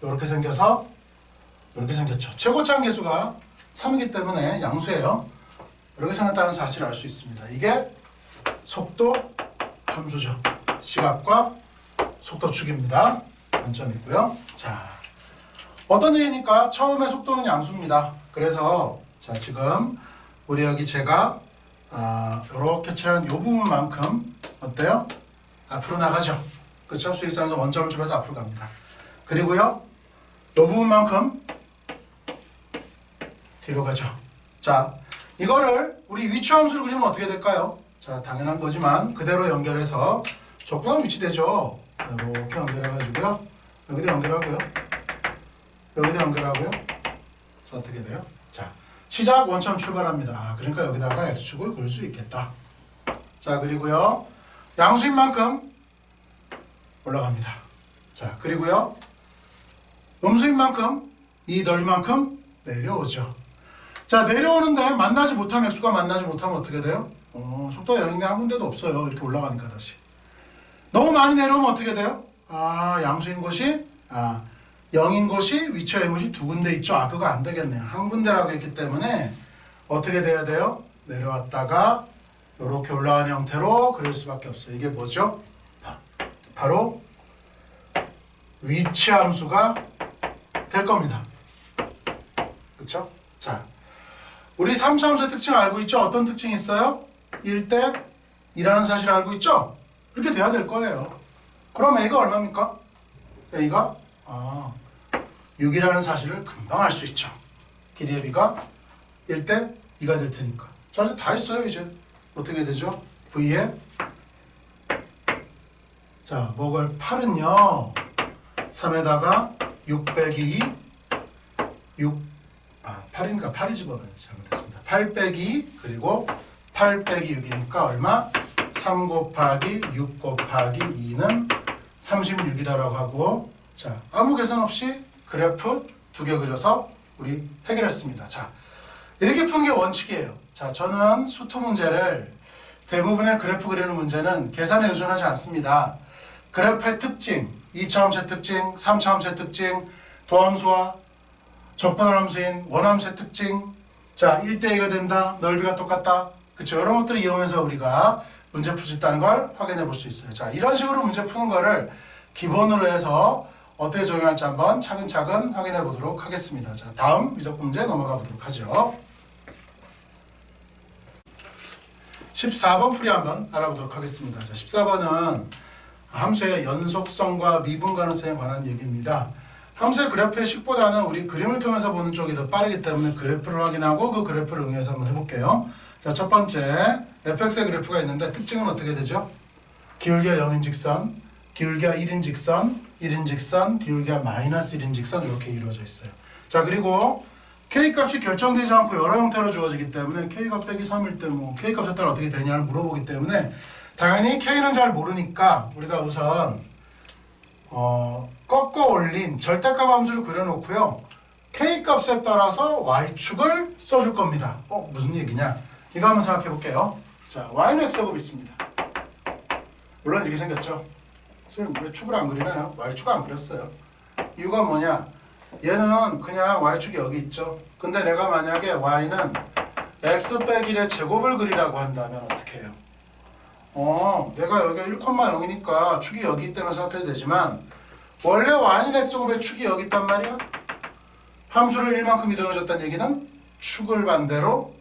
이렇게 생겨서 이렇게 생겼죠. 최고차항 계수가 3이기 때문에 양수예요. 이렇게 생겼다는 사실을 알 수 있습니다. 이게 속도 함수죠. 시각과 속도 축입니다. 관점 있고요. 자, 어떤 얘기니까 처음에 속도는 양수입니다. 그래서 자, 지금 우리 여기 제가 이렇게 칠하는 이 부분만큼 어때요? 앞으로 나가죠. 그렇죠? 수직선에서 원점을 줍어서 앞으로 갑니다. 그리고요, 이 부분만큼 뒤로 가죠. 자, 이거를 우리 위치함수로 그리면 어떻게 될까요? 자, 당연한 거지만 그대로 연결해서 적분하면 위치되죠. 이렇게 연결해가지고요. 여기도 연결하고요. 여기도 연결하고요. 자, 어떻게 돼요? 자, 시작 원점 출발합니다. 그러니까 여기다가 x축을 그릴 수 있겠다. 자, 그리고요, 양수인 만큼 올라갑니다. 자, 그리고요, 음수인 만큼 이 넓이만큼 내려오죠. 자, 내려오는데 만나지 못하면 x가 만나지 못하면 어떻게 돼요? 속도가 0인데 한 군데도 없어요. 이렇게 올라가니까 다시. 너무 많이 내려오면 어떻게 돼요? 양수인 곳이 0인 곳이 위치와 이곳이 두 군데 있죠. 그거 안 되겠네요. 한 군데라고 했기 때문에 어떻게 돼야 돼요? 내려왔다가 이렇게 올라가는 형태로 그릴 수밖에 없어요. 이게 뭐죠? 바로 위치함수가 될 겁니다. 그쵸? 자, 우리 3차함수의 특징 알고 있죠? 어떤 특징이 있어요? 1대 2라는 사실을 알고 있죠? 이렇게 돼야 될 거예요. 그럼 A가 얼마입니까? A가 6이라는 사실을 금방 알 수 있죠. 길이의 B가 1대 2가 될 테니까. 자, 이제 다 했어요. 이제 어떻게 되죠? V에 자, 목을 8은요 3에다가 6 빼기 2 6 8이니까 8을 집어넣어요. 잘못했습니다. 8 빼기 그리고 8 빼기 6이니까 얼마? 3 곱하기 6 곱하기 2는 36이다라고 하고, 자, 아무 계산 없이 그래프 두 개 그려서 우리 해결했습니다. 자, 이렇게 푸는 게 원칙이에요. 자, 저는 수투 문제를 대부분의 그래프 그리는 문제는 계산에 의존하지 않습니다. 그래프의 특징, 2차함수의 특징, 3차함수의 특징, 도함수와 적분함수인 원함수의 특징, 자, 1대2가 된다, 넓이가 똑같다, 그쵸? 이런 것들을 이용해서 우리가 문제 풀 수 있다는 걸 확인해 볼 수 있어요. 자, 이런 식으로 문제 푸는 거를 기본으로 해서 어떻게 적용할지 한번 차근차근 확인해 보도록 하겠습니다. 자, 다음 미적분 문제 넘어가 보도록 하죠. 14번 풀이 한번 알아보도록 하겠습니다. 자, 14번은 함수의 연속성과 미분 가능성에 관한 얘기입니다. 함수의 그래프의 식보다는 우리 그림을 통해서 보는 쪽이 더 빠르기 때문에 그래프를 확인하고 그 그래프를 응해서 한번 해볼게요. 자, 첫 번째 fx의 그래프가 있는데 특징은 어떻게 되죠? 기울기가 0인 직선, 기울기가 1인 직선, 1인 직선, 기울기가 마이너스 1인 직선 이렇게 이루어져 있어요. 자, 그리고 K값이 결정되지 않고 여러 형태로 주어지기 때문에 K값 빼기 3일 때 뭐 K값에 따라 어떻게 되냐를 물어보기 때문에 당연히 K는 잘 모르니까 우리가 우선 꺾어 올린 절대값 함수를 그려놓고요. K값에 따라서 Y축을 써줄 겁니다. 무슨 얘기냐? 이거 한번 생각해 볼게요. 자, Y는 X제곱 있습니다. 물론 이렇게 생겼죠. 선생님 왜 축을 안 그리나요? Y축 안 그렸어요. 이유가 뭐냐? 얘는 그냥 Y축이 여기 있죠. 근데 내가 만약에 Y는 X 빼기 1의 제곱을 그리라고 한다면 어떻게 해요? 내가 여기가 1,0이니까 축이 여기 있다는 생각해도 되지만 원래 Y는 X제곱의 축이 여기 있단 말이야. 함수를 1만큼 이동해줬다는 얘기는 축을 반대로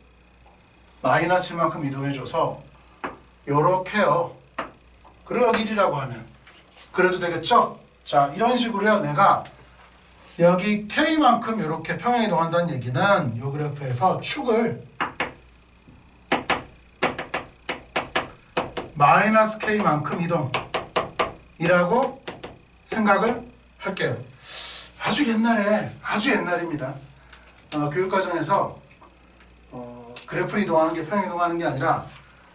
마이너스 1만큼 이동해줘서 요렇게요. 그리고 여기 1이라고 하면 그래도 되겠죠? 자, 이런 식으로요. 내가 여기 K만큼 이렇게 평행 이동한다는 얘기는 이 그래프에서 축을 마이너스 K만큼 이동이라고 생각을 할게요. 아주 옛날입니다. 교육과정에서 그래프를 이동하는 게 평행 이동하는 게 아니라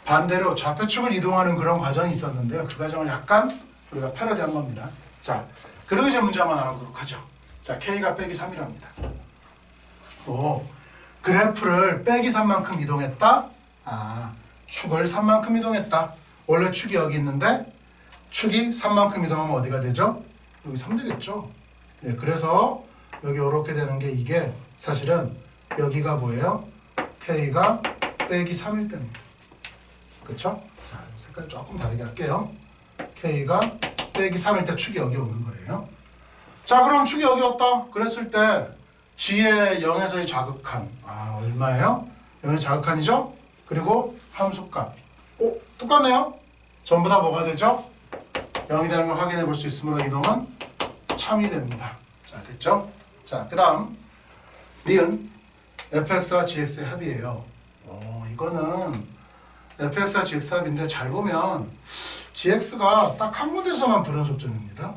반대로 좌표축을 이동하는 그런 과정이 있었는데요. 그 과정을 약간 우리가 패러디한 겁니다. 자, 그리고 이제 문제 한번 알아보도록 하죠. 자, K가 빼기 3이랍니다. 그래프를 빼기 3만큼 이동했다. 축을 3만큼 이동했다. 원래 축이 여기 있는데 축이 3만큼 이동하면 어디가 되죠? 여기 3 되겠죠. 예, 그래서 여기 이렇게 되는 게 이게 사실은 여기가 뭐예요? K가 빼기 3일 때입니다. 그쵸? 자, 색깔 조금 다르게 할게요. K가 빼기 3일 때 축이 여기 오는 거예요. 자, 그럼 축이 여기 왔다. 그랬을 때 G의 0에서의 자극한 얼마예요? 0의 자극한이죠? 그리고 함수값 똑같네요. 전부 다 뭐가 되죠? 0이 되는 걸 확인해 볼 수 있으므로 이동은 참이 됩니다. 자, 됐죠? 자, 그 다음 니은 fx와 gx의 합이에요. 이거는 fx와 gx 합인데 잘 보면 gx가 딱 한 군데서만 불연속점입니다.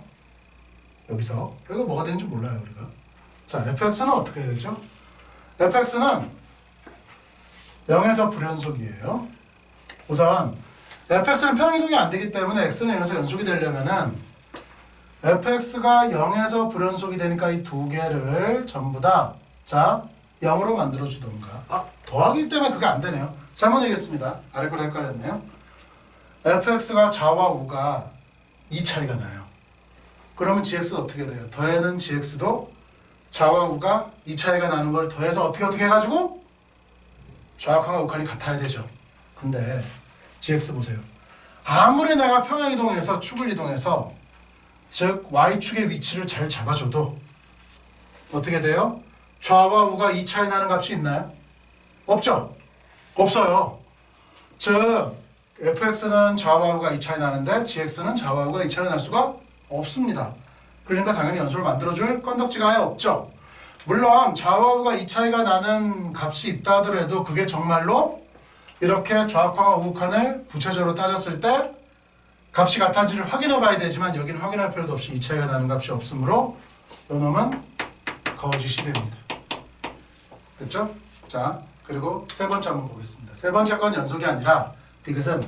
여기가 뭐가 되는지 몰라요, 우리가. 자, fx는 어떻게 해야 되죠? fx는 0에서 불연속이에요. 우선 fx는 평행이동이 안 되기 때문에 x는 0에서 연속이 되려면은 fx가 0에서 불연속이 되니까 이 두 개를 전부 다 자 0으로 만들어 주던가. 더하기 때문에 그게 안 되네요. 잘못 얘기했습니다. 아래 걸 헷갈렸네요. fx가 좌와 우가 이 차이가 나요. 그러면 gx도 어떻게 돼요? 더해는 gx도 좌와 우가 이 차이가 나는 걸 더해서 어떻게 해가지고 좌우칸과 우칸이 같아야 되죠. 근데 gx 보세요. 아무리 내가 평행 이동해서 축을 이동해서 즉 y축의 위치를 잘 잡아줘도 어떻게 돼요? 좌와 우가 이 차이 나는 값이 있나요? 없죠? 없어요. 즉 fx는 좌와 우가 이 차이 나는데 gx는 좌와 우가 이 차이 날 수가 없습니다. 그러니까 당연히 연소를 만들어줄 건덕지가 아예 없죠. 물론 좌와 우가 이 차이가 나는 값이 있다 하더라도 그게 정말로 이렇게 좌우칸과 우칸을 부채적으로 따졌을 때 값이 같아지를 확인해 봐야 되지만 여기는 확인할 필요도 없이 이 차이가 나는 값이 없으므로 이놈은 거짓이 됩니다. 됐죠? 자, 그리고 세 번째 한번 보겠습니다. 세 번째 건 연속이 아니라 이것은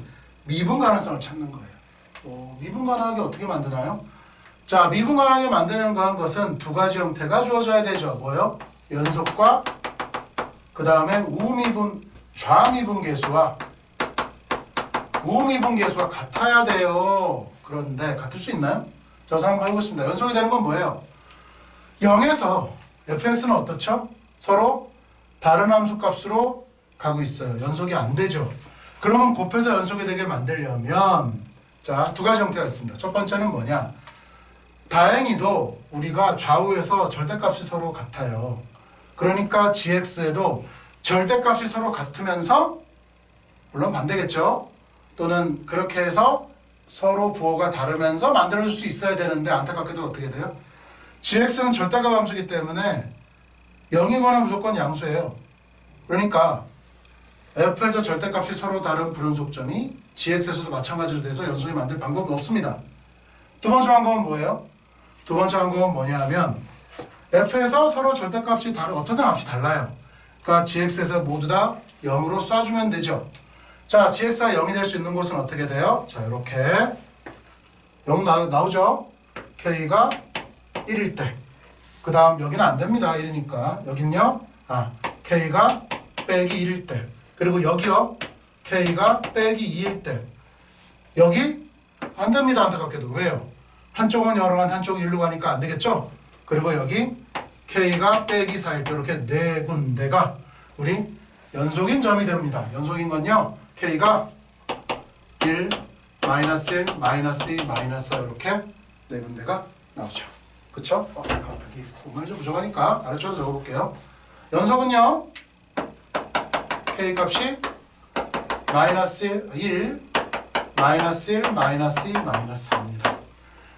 미분 가능성을 찾는 거예요. 미분 가능하게 어떻게 만드나요? 자, 미분 가능하게 만드는 것은 두 가지 형태가 주어져야 되죠. 뭐요? 연속과 그 다음에 우미분, 좌미분 계수와 우미분 계수가 같아야 돼요. 그런데 같을 수 있나요? 자, 우선 한번 해보겠습니다. 연속이 되는 건 뭐예요? 0에서 fx는 어떻죠? 서로 다른 함수 값으로 가고 있어요. 연속이 안 되죠. 그러면 곱해서 연속이 되게 만들려면 자, 두 가지 형태가 있습니다. 첫 번째는 뭐냐? 다행히도 우리가 좌우에서 절대값이 서로 같아요. 그러니까 gx에도 절대값이 서로 같으면서 물론 반대겠죠. 또는 그렇게 해서 서로 부호가 다르면서 만들어줄 수 있어야 되는데 안타깝게도 어떻게 돼요? gx는 절대값 함수이기 때문에 0이거나 무조건 양수예요. 그러니까 f에서 절대값이 서로 다른 불연속점이 gx에서도 마찬가지로 돼서 연속이 만들 방법이 없습니다. 두 번째 방법은 뭐예요? 두 번째 방법은 뭐냐 하면 f에서 서로 절대값이 다른 어떤 값이 달라요. 그러니까 gx에서 모두 다 0으로 쏴주면 되죠. 자, gx가 0이 될 수 있는 곳은 어떻게 돼요? 자, 이렇게 0 나오죠? k가 1일 때. 그 다음 여기는 안 됩니다. 1이니까. 여긴요. k가 빼기 1일 때. 그리고 여기요. k가 빼기 2일 때. 여기 안 됩니다. 안타깝게도. 왜요? 한쪽은 0으로 간 한쪽은 1로 가니까 안 되겠죠? 그리고 여기 k가 빼기 4일 때 이렇게 네 군데가 우리 연속인 점이 됩니다. 연속인 건요. k가 1, 마이너스 1, 마이너스 2, 마이너스 4 이렇게 네 군데가 나오죠. 그쵸? 여기 공간이 좀 부족하니까 아래쪽으로 적어볼게요. 연속은요. k 값이 마이너스 1, 마이너스 1, 마이너스 2, 마이너스 4입니다.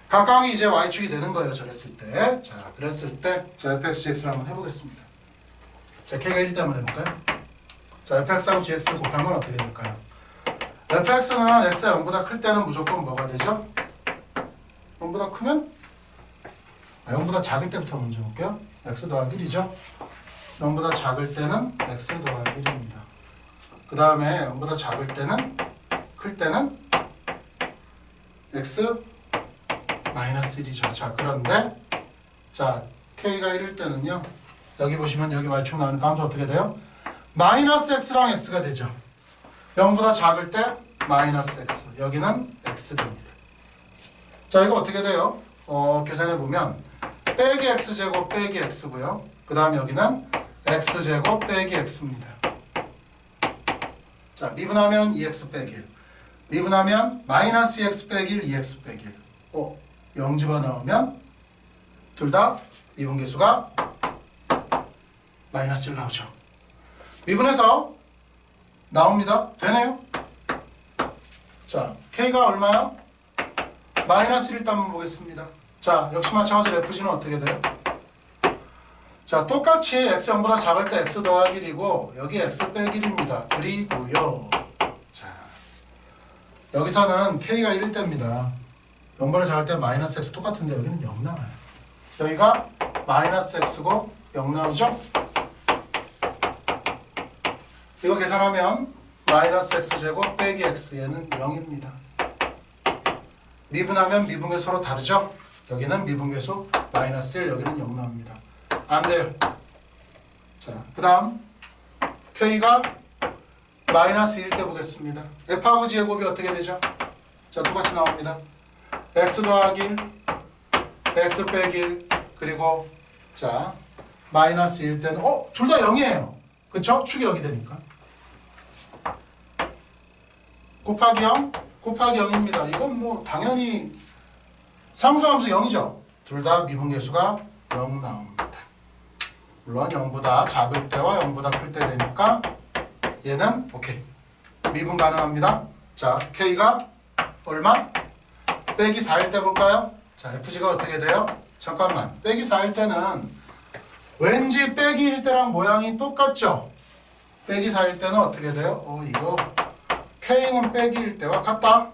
각각이 이제 y축이 되는 거예요. 저랬을 때. 자, 그랬을 때 자, fx, gx를 한번 해보겠습니다. 자, k가 1일 때 한번 해볼까요? 자, fx하고 gx를 곱한 건 어떻게 될까요? fx는 x가 0보다 클 때는 무조건 뭐가 되죠? 0보다 크면? 0보다 작을 때부터 먼저 볼게요. x 더하기 1이죠. 0보다 작을 때는 x 더하기 1입니다. 그 다음에 0보다 작을 때는 클 때는 x 마이너스 1이죠. 자, 그런데 자, k가 1일 때는요. 여기 보시면 여기 y축 나오니까 함수 어떻게 돼요? 마이너스 x랑 x가 되죠. 0보다 작을 때 마이너스 x. 여기는 x 됩니다. 자, 이거 어떻게 돼요? 계산해 보면 빼기 x제곱 빼기 x고요. 그 다음 여기는 x제곱 빼기 x입니다. 자, 미분하면 2x 빼기 1. 미분하면 마이너스 2x 빼기 1, 2x 빼기 1. 0 집어넣으면 둘 다 미분계수가 마이너스 1 나오죠. 미분해서 나옵니다. 되네요. 자, k가 얼마요? 마이너스 1일 때 한번 보겠습니다. 자, 역시 마찬가지로 fg는 어떻게 돼요? 자, 똑같이 x 0보다 작을 때 x 더하기 1이고 여기 x 빼기 1입니다. 그리고요. 자, 여기서는 k가 1일 때입니다. 0보다 작을 때 마이너스 x 똑같은데 여기는 0 나와요. 여기가 마이너스 x고 0 나오죠? 이거 계산하면 마이너스 x제곱 빼기 x 얘는 0입니다. 미분하면 미분계수 서로 다르죠? 여기는 미분계수 마이너스 1, 여기는 0 나옵니다. 안 돼요. 자, 그 다음 k가 마이너스 1일 때 보겠습니다. f하고 g의 곱이 어떻게 되죠? 자, 똑같이 나옵니다. x 더하기 1, x 빼기 1, 그리고 자, 마이너스 1일 때는 둘 다 0이에요. 그쵸? 축이 여기 되니까. 곱하기 0, 곱하기 0입니다. 이건 뭐 당연히 상수함수 0이죠. 둘 다 미분계수가 0 나옵니다. 물론 0보다 작을 때와 0보다 클 때 되니까 얘는 오케이. 미분 가능합니다. 자, k가 얼마? 빼기 4일 때 볼까요? 자, fg가 어떻게 돼요? 잠깐만. 빼기 4일 때는 왠지 빼기 1일 때랑 모양이 똑같죠? 빼기 4일 때는 어떻게 돼요? 이거 k는 빼기 1일 때와 같다.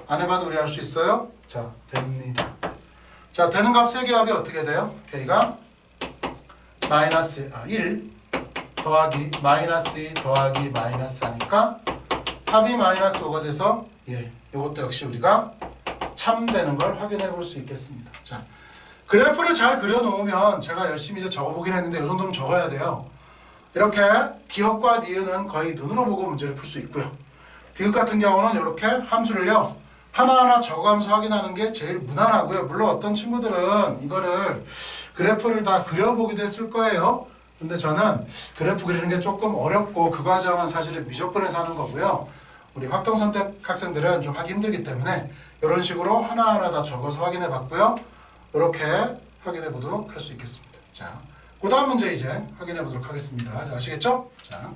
안 해봐도 우리 할 수 있어요? 자, 됩니다. 자, 되는 값 3개 합이 어떻게 돼요? k가 1 더하기 마이너스 2 더하기 마이너스 하니까 합이 마이너스 5가 돼서 이것도 역시 우리가 참되는 걸 확인해 볼 수 있겠습니다. 자, 그래프를 잘 그려놓으면 제가 열심히 이제 적어보긴 했는데 이 정도는 적어야 돼요. 이렇게 기억과 니은은 거의 눈으로 보고 문제를 풀 수 있고요. 디귿 같은 경우는 이렇게 함수를요 하나하나 적어가면서 확인하는 게 제일 무난하고요. 물론 어떤 친구들은 이거를 그래프를 다 그려보기도 했을 거예요. 근데 저는 그래프 그리는 게 조금 어렵고 그 과정은 사실은 미적분에서 하는 거고요. 우리 확통선택 학생들은 좀 하기 힘들기 때문에 이런 식으로 하나하나 다 적어서 확인해 봤고요. 이렇게 확인해 보도록 할 수 있겠습니다. 자, 그 다음 문제 이제 확인해 보도록 하겠습니다. 자, 아시겠죠? 자,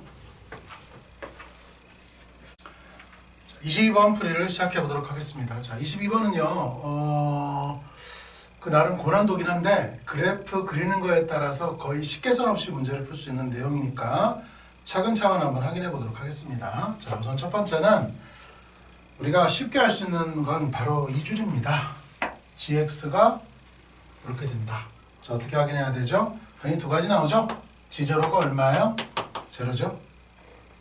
22번 풀이를 시작해 보도록 하겠습니다. 자, 22번은요, 그 나름 고난도긴 한데 그래프 그리는 거에 따라서 거의 식계산 없이 문제를 풀 수 있는 내용이니까 차근차근 한번 확인해 보도록 하겠습니다. 자, 우선 첫 번째는 우리가 쉽게 할 수 있는 건 바로 이 줄입니다. gx가 이렇게 된다. 자, 어떻게 확인해야 되죠? 당연히 두 가지 나오죠? g0가 얼마예요? 제로죠?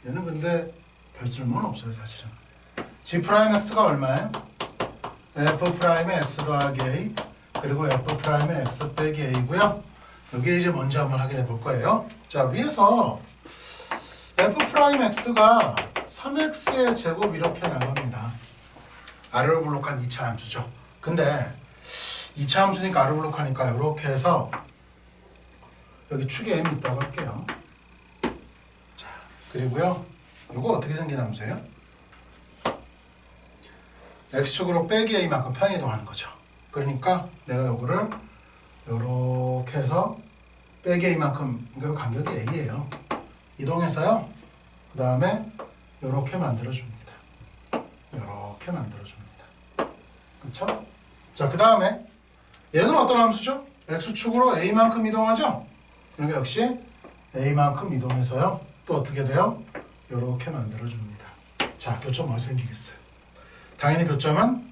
얘는 근데 별 쓸모는 없어요, 사실은. g'x가 얼마예요? f'의 x 더하기 a 그리고 f'의 x 빼기 a고요. 여기 이제 먼저 한번 확인해 볼 거예요. 자, 위에서 f'x가 3x의 제곱 이렇게 나갑니다. 아래로 블록한 2차 함수죠. 근데 2차 함수니까 아래로 블록하니까 이렇게 해서 여기 축에 m이 있다고 할게요. 자, 그리고요. 이거 어떻게 생긴 함수예요? x축으로 빼기 a만큼 평행이동하는 거죠. 그러니까 내가 요거를 요렇게 해서 빼기 a만큼 이거 간격이 a예요. 이동해서요. 그 다음에 요렇게 만들어줍니다. 요렇게 만들어줍니다. 그쵸? 자, 그 다음에 얘는 어떤 함수죠? x축으로 a만큼 이동하죠? 그러니까 역시 a만큼 이동해서요. 또 어떻게 돼요? 요렇게 만들어줍니다. 자, 교점 어디서 생기겠어요? 당연히 교점은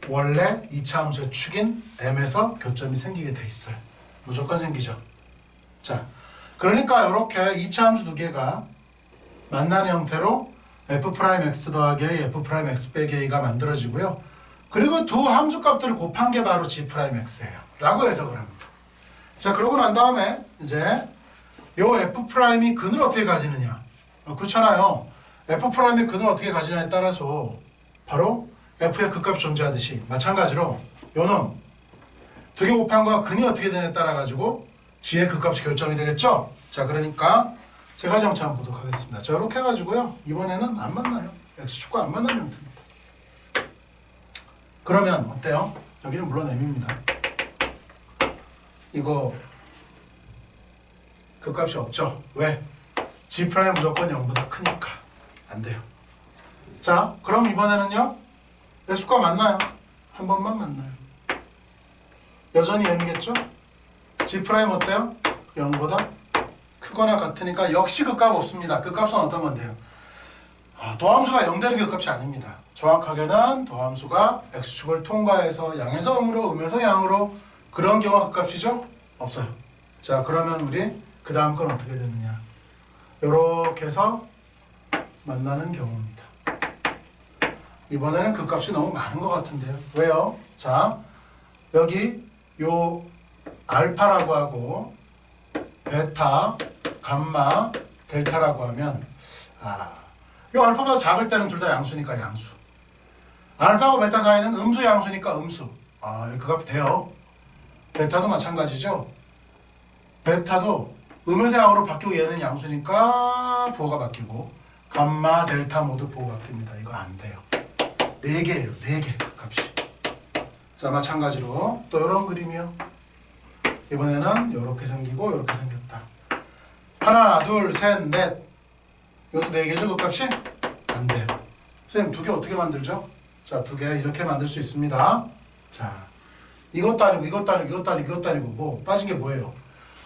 원래 2차 함수의 축인 m에서 교점이 생기게 돼 있어요. 무조건 생기죠. 자, 그러니까 이렇게 2차 함수 두 개가 만나는 형태로 f'x 더하기 a, f'x 빼기 a가 만들어지고요. 그리고 두 함수 값들을 곱한 게 바로 g'x예요. 라고 해석을 합니다. 자, 그러고 난 다음에 이제 요 f'이 근을 어떻게 가지느냐. 그렇잖아요. f'이 근을 어떻게 가지느냐에 따라서 바로 f의 극값이 존재하듯이 마찬가지로 요놈 두 개 곱한 거가 근이 어떻게 되느냐에 따라 가지고 g의 극값이 결정이 되겠죠. 자, 그러니까 세 가지 형태 한번 보도록 하겠습니다. 자, 이렇게 해가지고요. 이번에는 안 만나요. x축과 안 만나는 형태입니다. 그러면 어때요? 여기는 물론 m입니다. 이거 극값이 없죠. 왜? g' 무조건 0보다 크니까 안 돼요. 자, 그럼 이번에는요. x축과 만나요. 한 번만 만나요. 여전히 m이겠죠? g' 어때요? 0보다 크거나 같으니까 역시 극값 없습니다. 극값은 어떤 건데요? 도함수가 0 되는 게 극값이 아닙니다. 정확하게는 도함수가 x축을 통과해서 양에서 음으로 음에서 양으로 그런 경우가 극값이죠? 없어요. 자, 그러면 우리 그 다음 건 어떻게 되느냐? 요렇게 해서 만나는 경우입니다. 이번에는 극값이 너무 많은 것 같은데요. 왜요? 자, 여기 요 알파라고 하고 베타, 감마, 델타라고 하면 요 알파보다 작을 때는 둘 다 양수니까 양수. 알파하고 베타 사이는 음수 양수니까 음수. 그 값이 돼요. 베타도 마찬가지죠. 베타도 음에서 양으로 바뀌고 얘는 양수니까 부호가 바뀌고 감마, 델타 모두 부호 바뀝니다. 이거 안 돼요. 4개예요. 4개 그 값이. 자, 마찬가지로 또 이런 그림이요. 이번에는 이렇게 생기고 이렇게 생겼다. 하나, 둘, 셋, 넷. 이것도 4개죠, 그 값이? 안 돼요. 선생님, 2개 어떻게 만들죠? 자, 2개 이렇게 만들 수 있습니다. 자, 이것도 아니고, 이것도 아니고, 이것도 아니고, 이것도 아니고, 뭐, 빠진 게 뭐예요?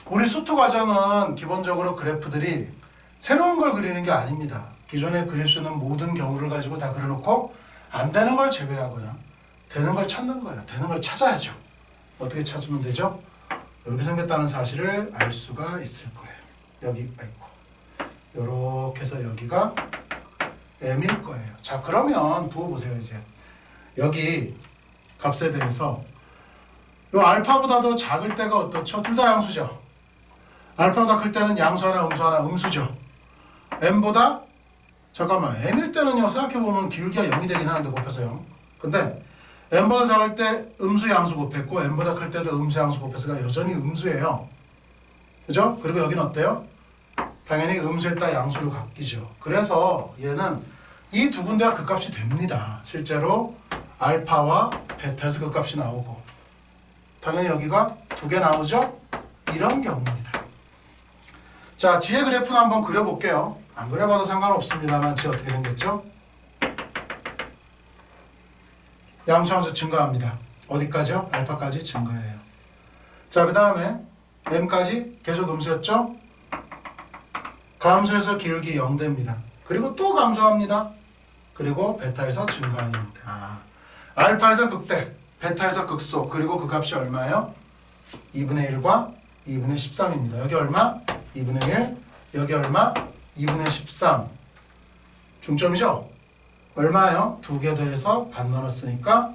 우리 수투 과정은 기본적으로 그래프들이 새로운 걸 그리는 게 아닙니다. 기존에 그릴 수 있는 모든 경우를 가지고 다 그려놓고, 안 되는 걸 제외하거나, 되는 걸 찾는 거예요. 되는 걸 찾아야죠. 어떻게 찾으면 되죠? 이렇게 생겼다는 사실을 알 수가 있을 거예요. 여기가 있고 이렇게 해서 여기가 m일 거예요. 자, 그러면 부어보세요. 이제 여기 값에 대해서 요 알파보다도 작을 때가 어떻죠? 둘 다 양수죠. 알파보다 클 때는 양수 하나, 음수 하나, 음수죠. m보다 잠깐만 m일 때는요 생각해보면 기울기가 0이 되긴 하는데 곱해서 0. 근데 m보다 작을 때 음수 양수 곱했고 m보다 클 때도 음수 양수 곱해서가 여전히 음수예요. 그죠? 그리고 여기는 어때요? 당연히 음수에다 양수로 바뀌죠. 그래서 얘는 이 두 군데가 극값이 됩니다. 실제로 알파와 베타에서 극값이 나오고 당연히 여기가 두 개 나오죠? 이런 경우입니다. 자, 지의 그래프는 한번 그려볼게요. 안 그려봐도 상관없습니다만 지 어떻게 생겼죠? 양수함수 증가합니다. 어디까지요? 알파까지 증가해요. 자, 그 다음에 m까지 계속 음수였죠? 감소해서 기울기 0 됩니다. 그리고 또 감소합니다. 그리고 베타에서 증가하는 형태. 알파에서 극대, 베타에서 극소, 그리고 그 값이 얼마예요? 2분의 1과 2분의 13입니다. 여기 얼마? 2분의 1. 여기 얼마? 2분의 13. 중점이죠? 얼마예요? 두 개 더해서 반 나눴으니까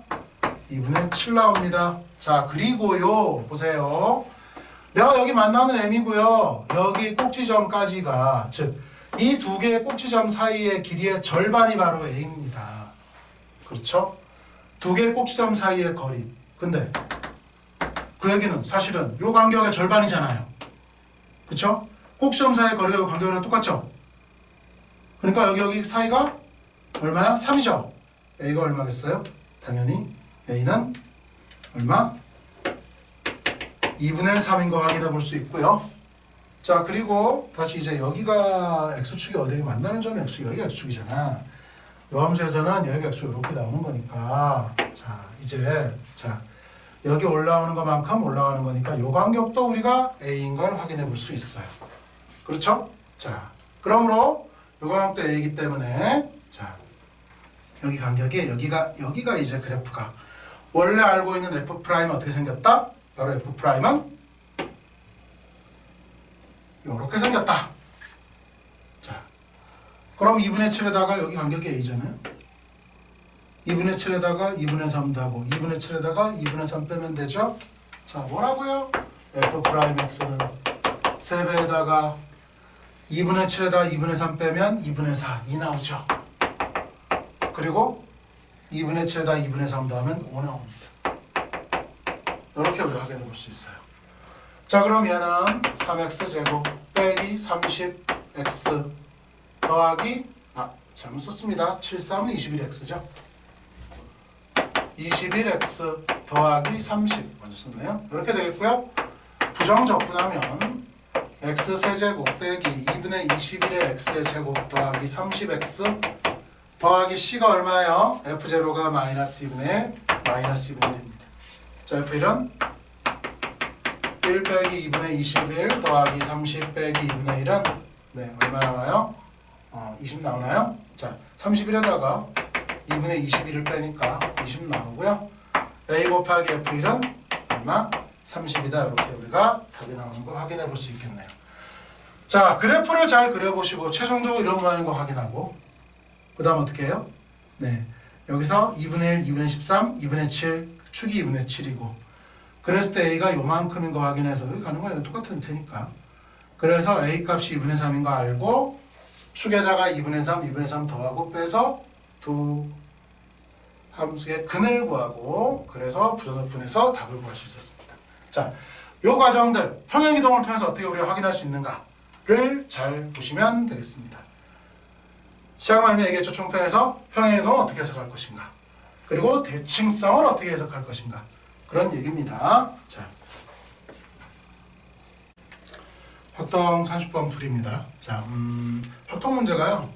2분의 7 나옵니다. 자, 그리고요, 보세요. 내가 여기 만나는 m이고요. 여기 꼭지점까지가, 즉, 이 두 개의 꼭지점 사이의 길이의 절반이 바로 a입니다. 그렇죠? 두 개의 꼭지점 사이의 거리. 근데 그 얘기는 사실은 요 간격의 절반이잖아요. 그렇죠? 꼭지점 사이의 거리가 요 간격이랑 똑같죠? 그러니까 여기 사이가 얼마야? 3이죠? a가 얼마겠어요? 당연히 a는 얼마? 2분의 3인 거 확인해 볼 수 있고요. 자, 그리고 다시 이제 여기가 x축이 어디 만나는 점이 x축이 여기가 x축이잖아. 요 함수에서는 여기가 x축이 이렇게 나오는 거니까 자, 이제 자, 여기 올라오는 것만큼 올라가는 거니까 요 간격도 우리가 a인 걸 확인해 볼 수 있어요. 그렇죠? 자, 그러므로 요 간격도 a이기 때문에 자, 여기 간격이 여기가 이제 그래프가 원래 알고 있는 f 프라임 어떻게 생겼다? 바로 f 프라임은 이렇게 생겼다. 자, 그럼 2분의 7에다가 여기 간격이 a잖아요. 2분의 7에다가 2분의 3도 하고 2분의 7에다가 2분의 3 빼면 되죠. 자, 뭐라고요? f 프라임 x는 3배에다가 2분의 7에다가 2분의 3 빼면 2분의 4, 2 나오죠. 그리고 2분의 7에다가 2분의 3 더하면 5 나옵니다. 이렇게 우리가 확인해 볼 수 있어요. 자, 그럼 얘는 3x제곱 빼기 30x 더하기 잘못 썼습니다. 7, 3은 21x죠. 21x 더하기 30 먼저 썼네요. 이렇게 되겠고요. 부정 접근하면 x세제곱 빼기 2분의 21의 x의 제곱 더하기 30x 더하기 c가 얼마예요? f0가 마이너스 2분의 1 마이너스 2분의 1입니다. 자, f1은 1 빼기 2분의 21 더하기 30 빼기 2분의 1은 네, 얼마 나와요? 20 나오나요? 자, 31에다가 2분의 21을 빼니까 20 나오고요. a 곱하기 f1은 얼마? 30이다. 이렇게 우리가 답이 나오는 거 확인해 볼 수 있겠네요. 자, 그래프를 잘 그려보시고 최종적으로 이런 모양인 거 확인하고 그 다음 어떻게 해요? 네, 여기서 2분의 1, 2분의 13, 2분의 7, 축이 2분의 7이고 그랬을 때 a가 요만큼인 거 확인해서 여기 가는 거랑 똑같은 테니까 그래서 a 값이 2분의 3인 거 알고 축에다가 2분의 3, 2분의 3 더하고 빼서 두 함수의 근을 구하고 그래서 부정접근해서 답을 구할 수 있었습니다. 자, 요 과정들 평행이동을 통해서 어떻게 우리가 확인할 수 있는가를 잘 보시면 되겠습니다. 시작 말미에 얘기했죠. 총평에서 평행이동을 어떻게 해석할 것인가 그리고 대칭성을 어떻게 해석할 것인가 그런 얘기입니다. 자, 확통 30번 풀이입니다. 자, 확통 문제가요.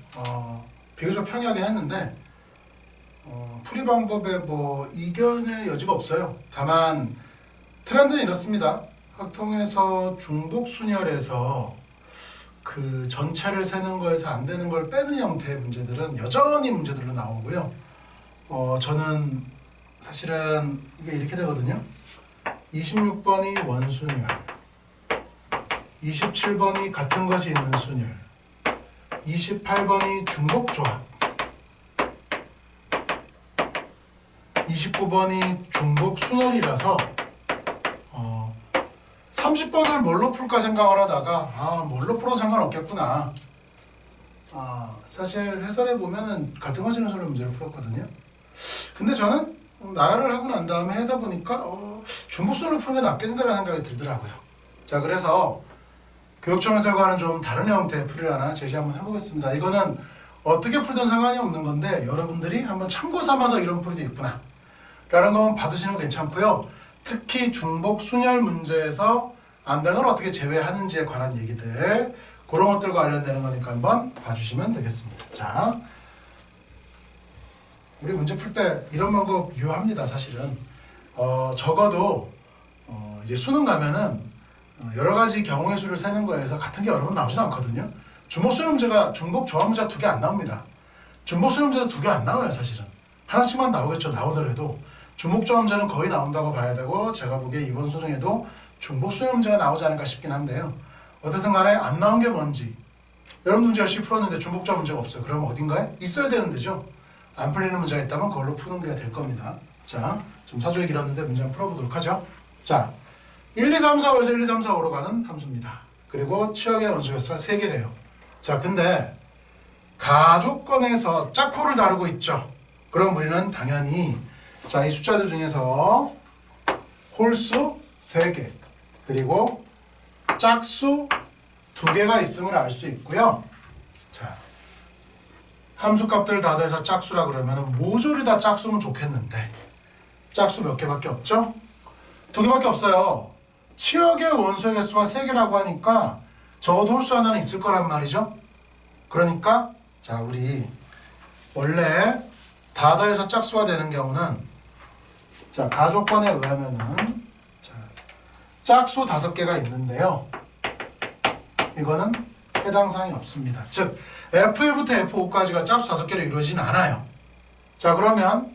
비교적 평이하긴 했는데 풀이 방법에 뭐 이견의 여지가 없어요. 다만 트렌드는 이렇습니다. 확통에서 중복순열에서 그 전체를 세는 거에서 안 되는 걸 빼는 형태의 문제들은 여전히 문제들로 나오고요. 저는 사실은 이게 이렇게 되거든요. 26번이 원순열, 27번이 같은 것이 있는 순열, 28번이 중복조합, 29번이 중복순열이라서 30번을 뭘로 풀까 생각을 하다가 뭘로 풀어도 상관없겠구나. 사실 해설해 보면은 같은 것이 있는 순열 문제를 풀었거든요. 근데 저는 나열을 하고 난 다음에 하다 보니까 중복순열로 푸는 게 낫겠다라는 생각이 들더라고요. 자, 그래서 교육청 해설과는 좀 다른 형태의 풀이를 하나 제시 한번 해보겠습니다. 이거는 어떻게 풀든 상관이 없는 건데 여러분들이 한번 참고 삼아서 이런 풀이도 있구나 라는 것만 봐두시는 거 괜찮고요. 특히 중복 순열 문제에서 암등을 어떻게 제외하는지에 관한 얘기들, 그런 것들과 관련되는 거니까 한번 봐주시면 되겠습니다. 자, 우리 문제 풀 때 이런 방법 유효합니다. 사실은 적어도 이제 수능 가면은 여러 가지 경우의 수를 세는 거에서 같은 게 여러 번 나오진 않거든요. 중복 순열 문제가 중복 조합 문제가 2개 안 나옵니다. 중복 순열 문제도 2개 안 나와요. 사실은 하나씩만 나오겠죠. 나오더라도 중복 조합 문제는 거의 나온다고 봐야 되고, 제가 보기에 이번 수능에도 중복 순열 문제가 나오지 않을까 싶긴 한데요. 어쨌든 간에 안 나온 게 뭔지, 여러분 문제 열심히 풀었는데 중복 조합 문제가 없어요. 그러면 어딘가에 있어야 되는 데죠. 안 풀리는 문제가 있다면 그걸로 푸는 게 될 겁니다. 자, 좀 사조에 길었는데 문제 한번 풀어보도록 하죠. 자, 1, 2, 3, 4, 5에서 1, 2, 3, 4, 5로 가는 함수입니다. 그리고 치역의 원소 개수가 3개래요. 자, 근데 가족권에서 짝호를 다루고 있죠. 그럼 우리는 당연히 이 숫자들 중에서 홀수 3개 그리고 짝수 2개가 있음을 알 수 있고요. 자, 함수값들을 다 더해서 짝수라 그러면 모조리 다 짝수면 좋겠는데 짝수 몇 개밖에 없죠? 2개밖에 없어요. 치역의 원소의 개수가 3개라고 하니까 적어도 홀수 하나는 있을 거란 말이죠. 그러니까 자, 우리 원래 다 더해서 짝수가 되는 경우는 자, 가족권에 의하면은 짝수 5개가 있는데요. 이거는 해당 사항이 없습니다. 즉 F1부터 F5까지가 짝수 5개로 이루어지진 않아요. 자, 그러면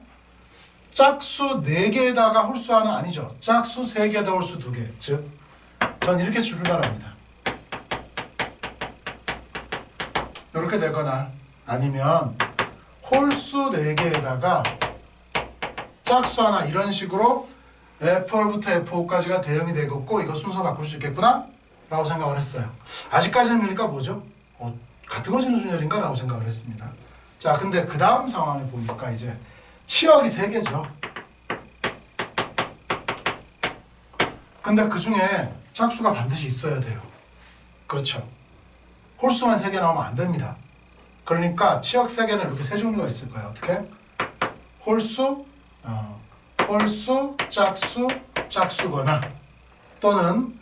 짝수 4개에다가 홀수 하나 아니죠. 짝수 3개에다 홀수 2개. 즉 전 이렇게 출발합니다. 이렇게 되거나 아니면 홀수 4개에다가 짝수 하나, 이런 식으로 F1부터 F5까지가 대응이 되겠고 이거 순서 바꿀 수 있겠구나 라고 생각을 했어요. 아직까지는 그러니까 뭐죠? 같은 것이는 순열인가 라고 생각을 했습니다. 자, 근데 그 다음 상황을 보니까 이제 치역이 3개죠. 근데 그 중에 짝수가 반드시 있어야 돼요. 그렇죠. 홀수만 3개 나오면 안 됩니다. 그러니까 치역 3개는 이렇게 3종류가 있을 거예요. 어떻게? 홀수, 홀수, 짝수, 짝수거나 또는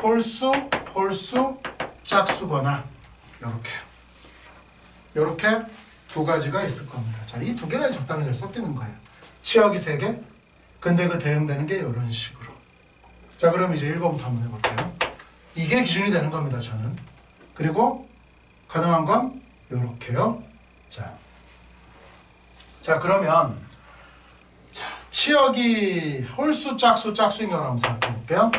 홀수, 홀수, 짝수거나 요렇게 2가지가 있을 겁니다. 자, 이 2개가 적당히 잘 섞이는 거예요. 치역이 3개, 근데 그 대응되는 게 이런 식으로. 자, 그럼 이제 1번부터 한번 해볼게요. 이게 기준이 되는 겁니다, 저는. 그리고 가능한 건 요렇게요. 자, 그러면 치역이 홀수, 짝수, 짝수인 경우를 한번 생각해 볼게요.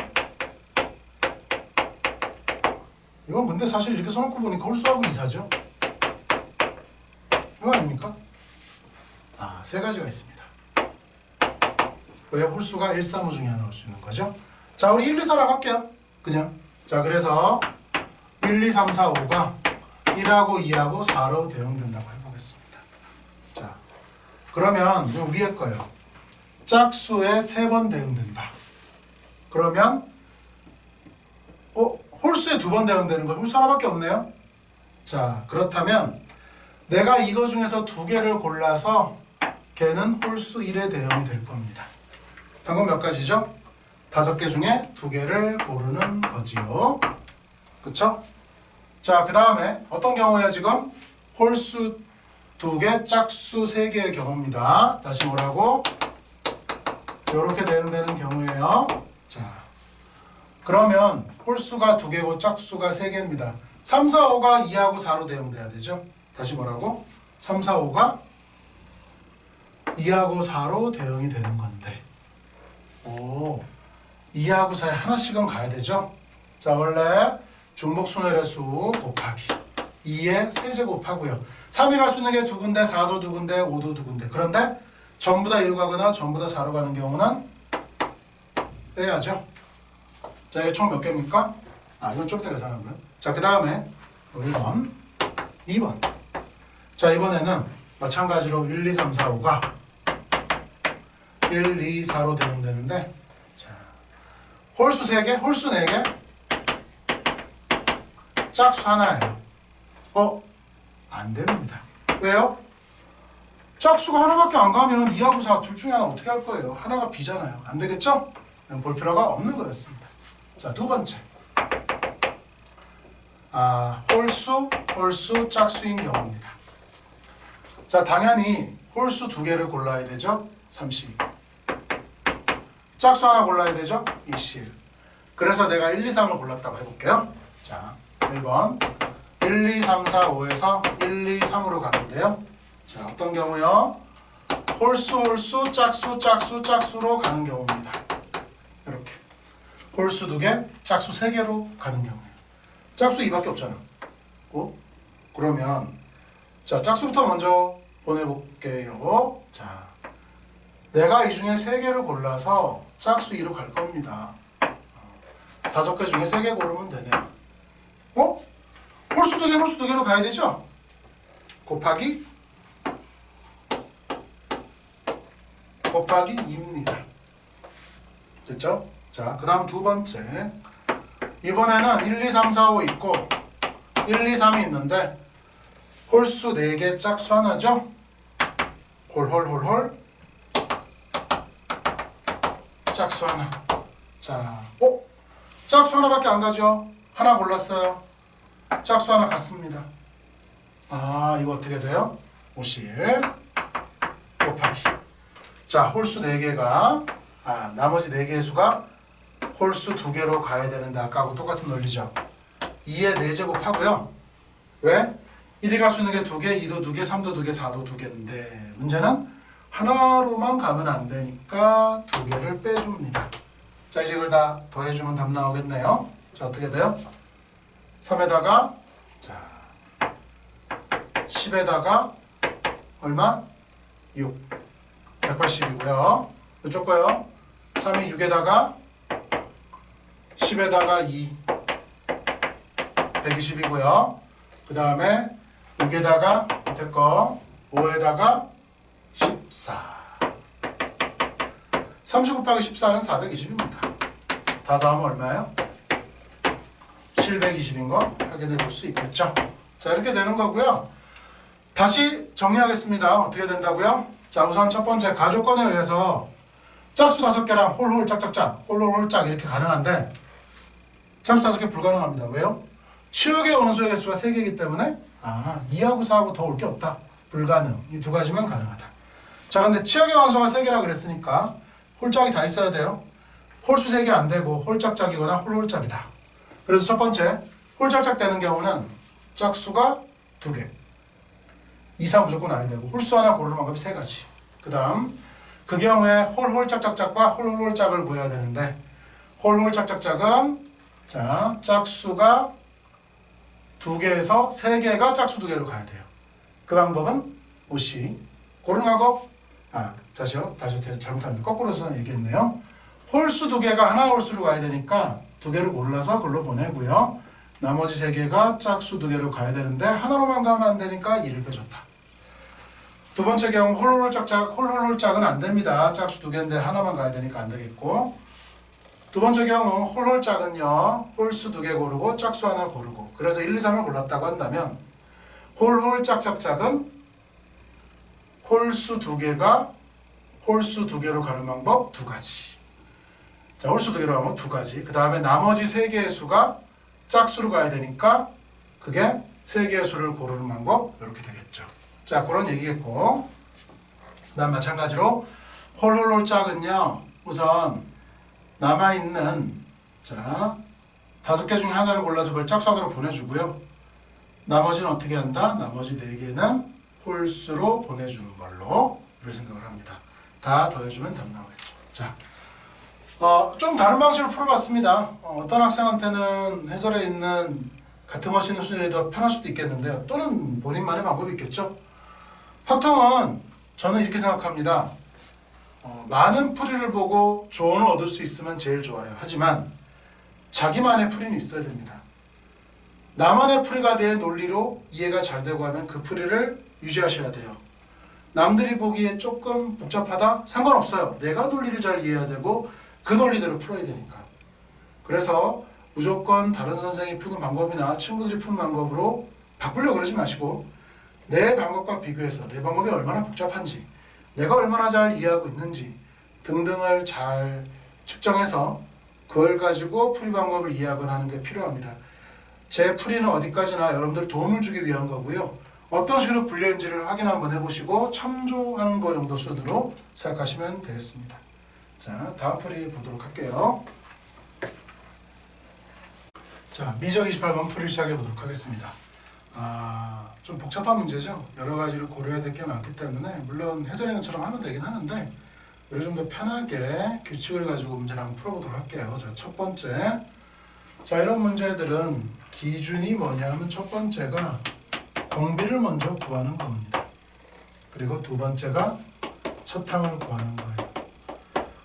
이건 근데 사실 이렇게 써놓고 보니까 홀수하고 이사죠. 이거 아닙니까? 3가지가 있습니다. 왜 홀수가 1, 3, 5 중에 하나 올 수 있는 거죠? 자, 우리 1, 2, 4라고 할게요. 그냥. 자, 그래서 1, 2, 3, 4, 5가 1하고 2하고 4로 대응된다고 해보겠습니다. 자, 그러면 이 위에 거요. 짝수에 3번 대응된다. 그러면 홀수에 2번 대응되는 거 홀수 하나밖에 없네요. 자, 그렇다면 내가 이거 중에서 2개를 골라서 걔는 홀수 1에 대응이 될 겁니다. 단건 몇 가지죠? 5개 중에 2개를 고르는 거지요. 그쵸? 자, 그 다음에 어떤 경우예요 지금? 홀수 2개, 짝수 3개의 경우입니다. 다시 뭐라고? 이렇게 대응되는 경우예요. 자, 그러면 홀수가 2개고 짝수가 3개입니다. 3, 4, 5가 2하고 4로 대응돼야 되죠. 다시 뭐라고? 3, 4, 5가 2하고 4로 대응이 되는 건데 2하고 4에 하나씩은 가야 되죠. 자, 원래 중복순열의 수 곱하기 2의 세제곱하고요. 3이 갈 수 있는 게 두 군데, 4도 두 군데, 5도 두 군데. 그런데 전부 다 1로 가거나 전부 다 4로 가는 경우는 빼야죠. 자, 이게 총 몇 개입니까? 이건 좀 이따 계산하고요. 자, 그 다음에 1번, 2번. 자, 이번에는 마찬가지로 1, 2, 3, 4, 5가 1, 2, 4로 대응되는데, 자, 홀수 3개, 홀수 4개, 짝수 하나예요. 안 됩니다. 왜요? 짝수가 하나밖에 안 가면 2하고 4 둘 중에 하나 어떻게 할 거예요? 하나가 B잖아요. 안 되겠죠? 볼 필요가 없는 거였습니다. 자, 두 번째. 홀수, 짝수인 경우입니다. 자, 당연히 홀수 두 개를 골라야 되죠? 32. 짝수 하나 골라야 되죠? 21. 그래서 내가 1, 2, 3을 골랐다고 해볼게요. 자, 1번 1, 2, 3, 4, 5에서 1, 2, 3으로 가는데요. 자, 어떤 경우요? 홀수, 짝수로 가는 경우입니다. 이렇게 홀수 2개, 짝수 3개로 가는 경우예요. 짝수 2밖에 없잖아. 그러면 자, 짝수부터 먼저 보내볼게요. 자, 내가 이 중에 3개를 골라서 짝수 2로 갈 겁니다. 5개 중에 3개 고르면 되네요. 홀수 2개로 가야 되죠? 곱하기 2입니다. 됐죠? 자, 그 다음 두 번째. 이번에는 1, 2, 3, 4, 5 있고 1, 2, 3이 있는데 홀수 4개, 짝수 하나죠? 홀 짝수 하나. 자, 짝수 하나밖에 안 가죠? 하나 골랐어요. 짝수 하나 갔습니다. 이거 어떻게 돼요? 50 곱하기. 자, 홀수 4개가 나머지 4개의 수가 홀수 2개로 가야 되는데 아까하고 똑같은 논리죠. 2의 4제곱 하고요. 왜? 1이 갈 수 있는 게 2개, 2도 2개, 3도 2개, 4도 2개인데 문제는 하나로만 가면 안 되니까 2개를 빼줍니다. 자, 이제 이걸 다 더해주면 답 나오겠네요. 자, 어떻게 돼요? 3에다가 자 10에다가 얼마? 6 180이고요. 이쪽 거요. 3이 6에다가 10에다가 2 120이고요. 그 다음에 6에다가 밑에 거 5에다가 14 30 곱하기 14는 420입니다. 다 더하면 얼마예요? 720인 거 확인해 볼 수 있겠죠. 자, 이렇게 되는 거고요. 다시 정리하겠습니다. 어떻게 된다고요? 자, 우선 첫 번째 가조건에 의해서 짝수 5개랑 홀홀 짝짝짝 홀홀 짝 이렇게 가능한데 짝수 5개 불가능합니다. 왜요? 치역의 원소의 개수가 3개이기 때문에 2하고 4하고 더 올 게 없다. 불가능. 이 두 가지만 가능하다. 자, 근데 치역의 원소가 3개라 그랬으니까 홀짝이 다 있어야 돼요. 홀수 3개 안 되고 홀짝짝이거나 홀홀짝이다. 그래서 첫 번째 홀짝짝 되는 경우는 짝수가 2개 이상 무조건 와야 되고 홀수 하나 고르는 방법이 3가지. 그 다음 그 경우에 홀홀짝짝짝과 홀홀짝을 구해야 되는데 홀홀짝짝짝은 자 짝수가 2개에서 3개가 짝수 2개로 가야 돼요. 그 방법은 오씨 고르는 방법 다시 잘못합니다. 거꾸로서 얘기했네요. 홀수 2개가 하나의 홀수로 가야 되니까 2개를 골라서 글로 보내고요. 나머지 3개가 짝수 2개로 가야 되는데 하나로만 가면 안 되니까 2를 빼줬다. 두 번째 경우 홀홀짝은 안 됩니다. 짝수 2개인데 하나만 가야 되니까 안 되겠고. 두 번째 경우 홀홀짝은요. 홀수 2개 고르고 짝수 하나 고르고. 그래서 1, 2, 3을 골랐다고 한다면 홀홀짝짝짝은 홀수 2개가 홀수 2개로 가는 방법 2가지. 자, 홀수 2개로 가면 2가지. 그 다음에 나머지 3개의 수가 짝수로 가야 되니까 그게 3개의 수를 고르는 방법 이렇게 되겠죠. 자, 그런 얘기겠고. 그 다음 마찬가지로 홀홀홀짝은요. 우선 남아있는 자 5개 중에 하나를 골라서 그걸 짝수 하나로 보내주고요. 나머지는 어떻게 한다? 나머지 4개는 홀수로 보내주는 걸로 이렇게 생각을 합니다. 다 더해주면 답 나오겠죠. 자, 좀 다른 방식으로 풀어봤습니다. 어떤 학생한테는 해설에 있는 같은 거 쓰는 수준이 더 편할 수도 있겠는데요. 또는 본인만의 방법이 있겠죠. 확통은 저는 이렇게 생각합니다. 많은 풀이를 보고 조언을 얻을 수 있으면 제일 좋아요. 하지만 자기만의 풀이는 있어야 됩니다. 나만의 풀이가 된 논리로 이해가 잘 되고 하면 그 풀이를 유지하셔야 돼요. 남들이 보기에 조금 복잡하다? 상관없어요. 내가 논리를 잘 이해해야 되고 그 논리대로 풀어야 되니까. 그래서 무조건 다른 선생이 푸는 방법이나 친구들이 푸는 방법으로 바꾸려고 그러지 마시고 내 방법과 비교해서 내 방법이 얼마나 복잡한지, 내가 얼마나 잘 이해하고 있는지 등등을 잘 측정해서 그걸 가지고 풀이 방법을 이해하거나 하는 게 필요합니다. 제 풀이는 어디까지나 여러분들 도움을 주기 위한 거고요. 어떤 식으로 불려인지를 확인 한번 해보시고 참조하는 거 정도 수준으로 생각하시면 되겠습니다. 자, 다음 풀이 보도록 할게요. 자, 미적 28번 풀이를 시작해 보도록 하겠습니다. 좀 복잡한 문제죠. 여러 가지를 고려해야 될 게 많기 때문에 물론 해설행위처럼 하면 되긴 하는데 우리 좀 더 편하게 규칙을 가지고 문제를 한번 풀어보도록 할게요. 자, 첫 번째. 자, 이런 문제들은 기준이 뭐냐 하면 첫 번째가 공비를 먼저 구하는 겁니다. 그리고 두 번째가 첫 항을 구하는 거예요.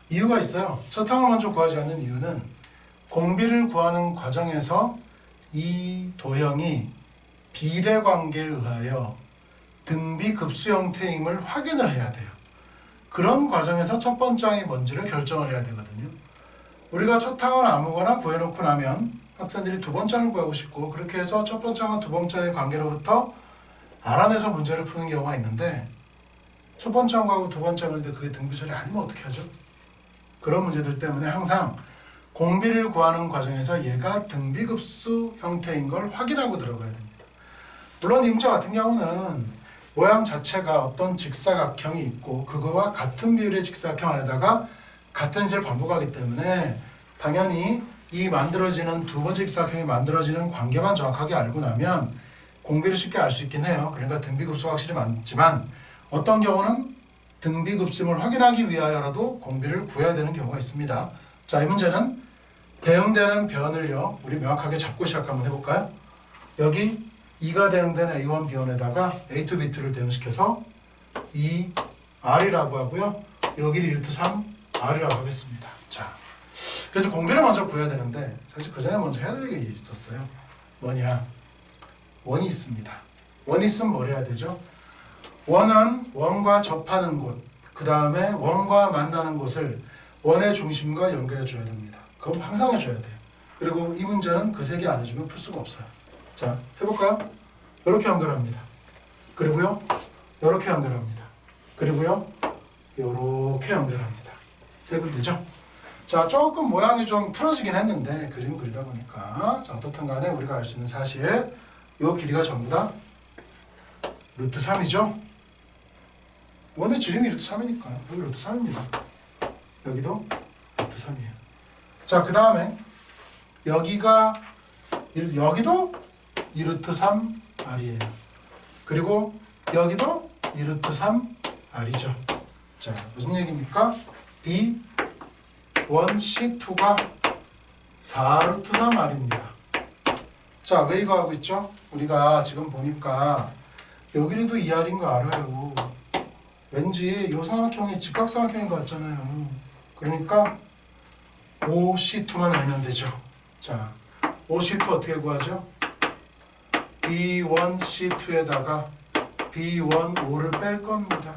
이유가 있어요. 첫 항을 먼저 구하지 않는 이유는 공비를 구하는 과정에서 이 도형이 비례관계에 의하여 등비급수 형태임을 확인을 해야 돼요. 그런 과정에서 첫 번째 항이 뭔지를 결정을 해야 되거든요. 우리가 첫 항을 아무거나 구해놓고 나면 학생들이 두 번째 항을 구하고 싶고 그렇게 해서 첫 번째 항과 두 번째 항의 관계로부터 알아내서 문제를 푸는 경우가 있는데 첫 번째 항하고 두 번째 항인데 그게 등비설이 아니면 어떻게 하죠? 그런 문제들 때문에 항상 공비를 구하는 과정에서 얘가 등비급수 형태인 걸 확인하고 들어가야 됩니다. 물론 이 문제 같은 경우는 모양 자체가 어떤 직사각형이 있고 그거와 같은 비율의 직사각형 안에다가 같은 식을 반복하기 때문에 당연히 이 만들어지는 두 번째 직사각형이 만들어지는 관계만 정확하게 알고 나면 공비를 쉽게 알 수 있긴 해요. 그러니까 등비급수가 확실히 많지만 어떤 경우는 등비급수임을 확인하기 위하여라도 공비를 구해야 되는 경우가 있습니다. 자, 이 문제는 대응되는 변을요 우리 명확하게 잡고 시작 한번 해볼까요? 여기 2가 대응된 A1, B1에다가 A2, B2를 대응시켜서 2R이라고 하고요. 여기를 1, 2, 3, R이라고 하겠습니다. 자, 그래서 공비를 먼저 구해야 되는데 사실 그 전에 먼저 해야 될 일이 있었어요. 뭐냐? 원이 있습니다. 원이 있으면 뭘 해야 되죠? 원은 원과 접하는 곳, 그 다음에 원과 만나는 곳을 원의 중심과 연결해 줘야 됩니다. 그건 항상 해줘야 돼요. 그리고 이 문제는 그 세 개 안 해주면 풀 수가 없어요. 자, 해볼까요? 이렇게 연결합니다. 그리고요, 이렇게 연결합니다. 그리고요, 이렇게 연결합니다. 세 군데죠? 자, 조금 모양이 좀 틀어지긴 했는데 그림 그리다 보니까 자, 어떻든 간에 우리가 알 수 있는 사실 이 길이가 전부 다 루트 3이죠? 원의 지름이 루트 3이니까 여기 루트 3입니다. 여기도 루트 3이에요. 자, 그 다음에 여기도 2루트 3R이에요. 그리고 여기도 2루트 3R이죠. 자, 무슨 얘기입니까? B1C2가 4루트 3R입니다. 자, 왜 이거 하고 있죠? 우리가 지금 보니까 여기도 2R인 거 알아요. 왠지 이 삼각형이 직각삼각형인 것 같잖아요. 그러니까 OC2만 알면 되죠. 자, OC2 어떻게 구하죠? B1C2에다가 B1O를 뺄 겁니다.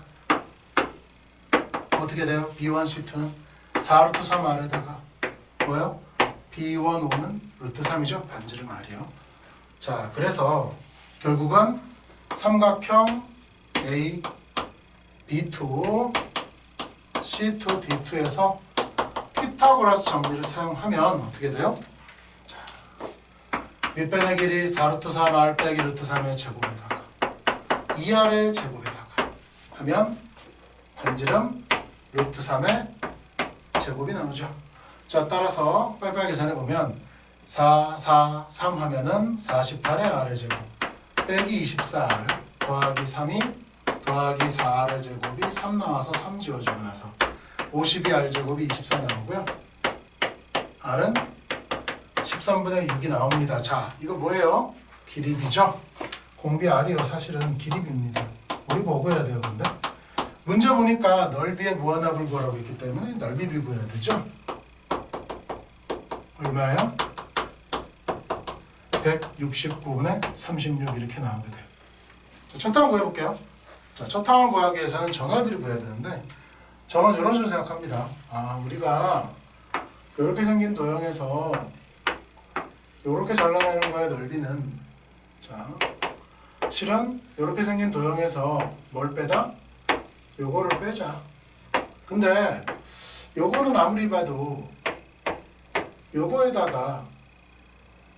어떻게 돼요? B1C2는 4루트 3R에다가 뭐요? B1O는 루트 3이죠? 반지름 R이요. 자, 그래서 결국은 삼각형 A, B2, C2, D2에서 피타고라스 정리를 사용하면 어떻게 돼요? 자, 밑변의 길이 4루트 3R 빼기 루트 3의 제곱에다가 2R의 제곱에다가 하면 반지름 루트 3의 제곱이 나오죠. 자, 따라서 빨리빨리 계산해보면 4, 4, 3 하면은 48의 R의 제곱 빼기 24R 더하기 3이 더하기 4R의 제곱이 3 나와서 3 지워주고 나서 52R 제곱이 24 나오고요. R은 13분의 6이 나옵니다. 자, 이거 뭐예요? 기립이죠? 공비 R이요. 사실은 기립입니다. 우리 보고 해야 돼요. 근데 문제 보니까 넓이의 무한합을 구하라고 했기 때문에 넓이비 구해야 되죠? 얼마예요? 169분의 36 이렇게 나오게 돼요. 자, 첫 항을 구해볼게요. 자, 첫 항을 구하기 위해서는 전넓이를 구해야 되는데 저는 이런 식으로 생각합니다. 우리가 이렇게 생긴 도형에서 이렇게 잘라내는 거의 넓이는 자, 실은 이렇게 생긴 도형에서 뭘 빼다? 요거를 빼자. 근데 요거는 아무리 봐도 요거에다가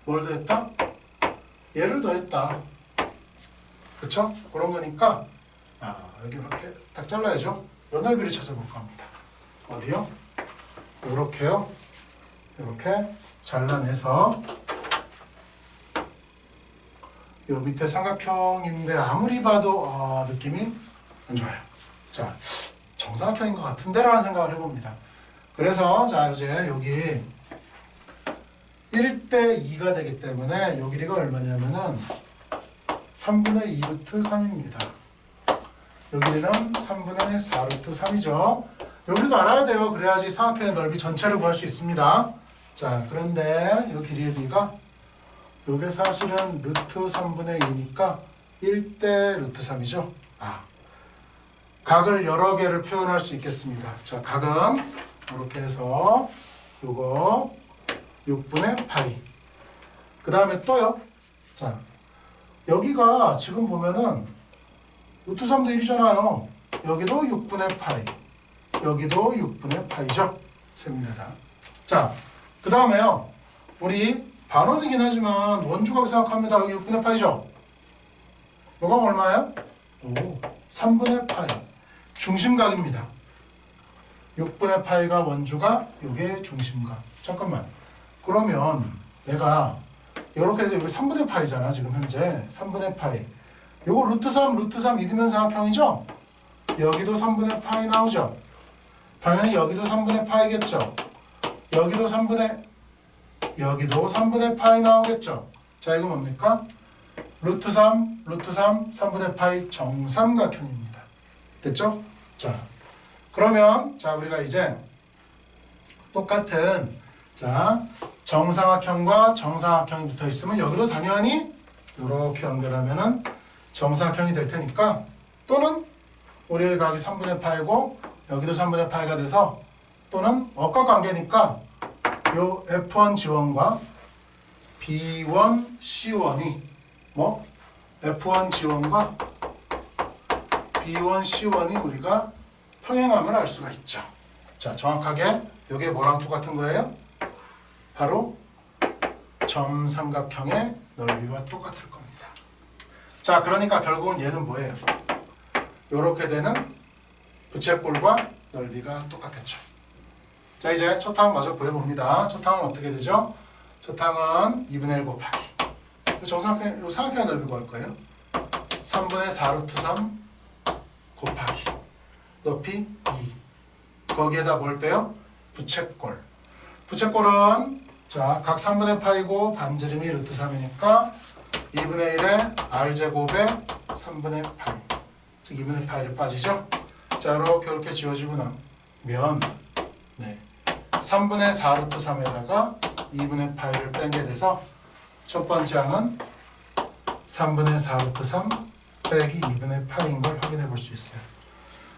뭘 더했다? 얘를 더했다. 그쵸? 그런 거니까 여기 이렇게 딱 잘라야죠. 요 넓이를 찾아볼까 합니다. 어디요? 요렇게요. 이렇게 잘라내서 요 밑에 삼각형인데 아무리 봐도 느낌이 안 좋아요. 자, 정사각형인 것 같은데라는 생각을 해봅니다. 그래서 자 이제 여기 1대 2가 되기 때문에 요 길이가 얼마냐면은 3분의 2 루트 3입니다. 요 길이는 3분의 4 루트 3이죠. 여기도 알아야 돼요. 그래야지 삼각형의 넓이 전체를 구할 수 있습니다. 자, 그런데 요 길이의 비가 요게 사실은 루트 3분의 2니까 1대 루트 3이죠. 각을 여러 개를 표현할 수 있겠습니다. 자, 각은 이렇게 해서 요거 6분의 파이. 그 다음에 또요. 자, 여기가 지금 보면은 루트 3도 1이잖아요. 여기도 6분의 파이. 여기도 6분의 파이죠. 셉니다. 자, 그 다음에요. 우리 반원이긴 하지만 원주각 생각합니다. 여기 6분의 파이죠. 요거 얼마예요? 3분의 파이. 중심각입니다. 6분의 파이가 원주각, 요게 중심각. 잠깐만. 그러면 내가 이렇게 해서 여기 3분의 파이잖아. 지금 현재 3분의 파이. 요거 루트 3, 루트 3 이등변 삼각형이죠? 여기도 3분의 파이 나오죠? 당연히 여기도 3분의 파이겠죠? 여기도 3분의 파이 나오겠죠? 자, 이거 뭡니까? 루트 3, 루트 3, 3분의 파이 정삼각형입니다. 됐죠? 자, 그러면 자 우리가 이제 똑같은 자 정삼각형과 정삼각형이 붙어 있으면 여기로 당연히 이렇게 연결하면은 정삼각형이 될 테니까 또는 우리의 각이 3분의 파이고 여기도 3분의 파이가 돼서 또는 억각 관계니까 요 F1 지원과 B1 C1이 뭐 F1 지원과 B1 C1이 우리가 평행함을 알 수가 있죠. 자, 정확하게 이게 뭐랑 똑같은 거예요? 바로 정삼각형의 넓이와 똑같을 겁니다. 자, 그러니까 결국은 얘는 뭐예요? 이렇게 되는 부채꼴과 넓이가 똑같겠죠. 자, 이제 첫 항 마저 구해봅니다. 첫 항은 어떻게 되죠? 첫 항은 2분의 1 곱하기 정삼각형, 이 삼각형의 넓이 구할 거예요. 3분의 4 루트 3 곱하기 높이 2. 거기에다 뭘 빼요? 부채꼴. 부채꼴은 자, 각 3분의 파이고 반지름이 루트 3이니까 2분의 1에 r제곱에 3분의 파이. 즉 2분의 파이를 빠지죠? 자, 이렇게 지워지고 나면 네, 3분의 4 루트 3에다가 2분의 파이를 뺀게 돼서 첫 번째 항은 3분의 4 루트 3 빼기 2분의 파이인 걸 확인해 볼 수 있어요.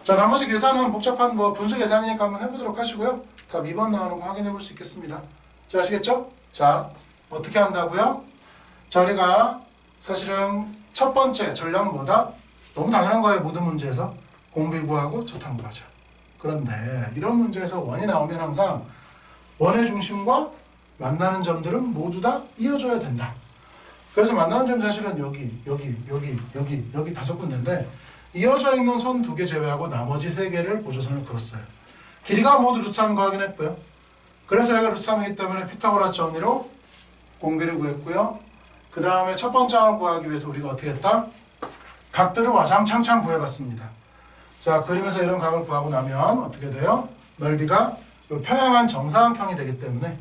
자, 나머지 계산은 복잡한 분수 계산이니까 한번 해보도록 하시고요. 답 2번 나오는 거 확인해 볼 수 있겠습니다. 자, 아시겠죠? 자, 어떻게 한다고요? 자, 우리가 사실은 첫 번째 전략보다 너무 당연한 거예요. 모든 문제에서 공비 구하고 첫항 구하자. 그런데 이런 문제에서 원이 나오면 항상 원의 중심과 만나는 점들은 모두 다 이어져야 된다. 그래서 만나는 점 사실은 여기 5군데인데 이어져 있는 선 2개 제외하고 나머지 3개를 보조선을 그었어요. 길이가 모두 루트 3인 거 확인했고요. 그래서 얘가 루트 3이기 때문에 피타고라스 정리로 공비를 구했고요. 그 다음에 첫 번째 항을 구하기 위해서 우리가 어떻게 했다? 각들을 와장창창 구해봤습니다. 자, 그림에서 이런 각을 구하고 나면 어떻게 돼요? 넓이가 평행한 정사각형이 되기 때문에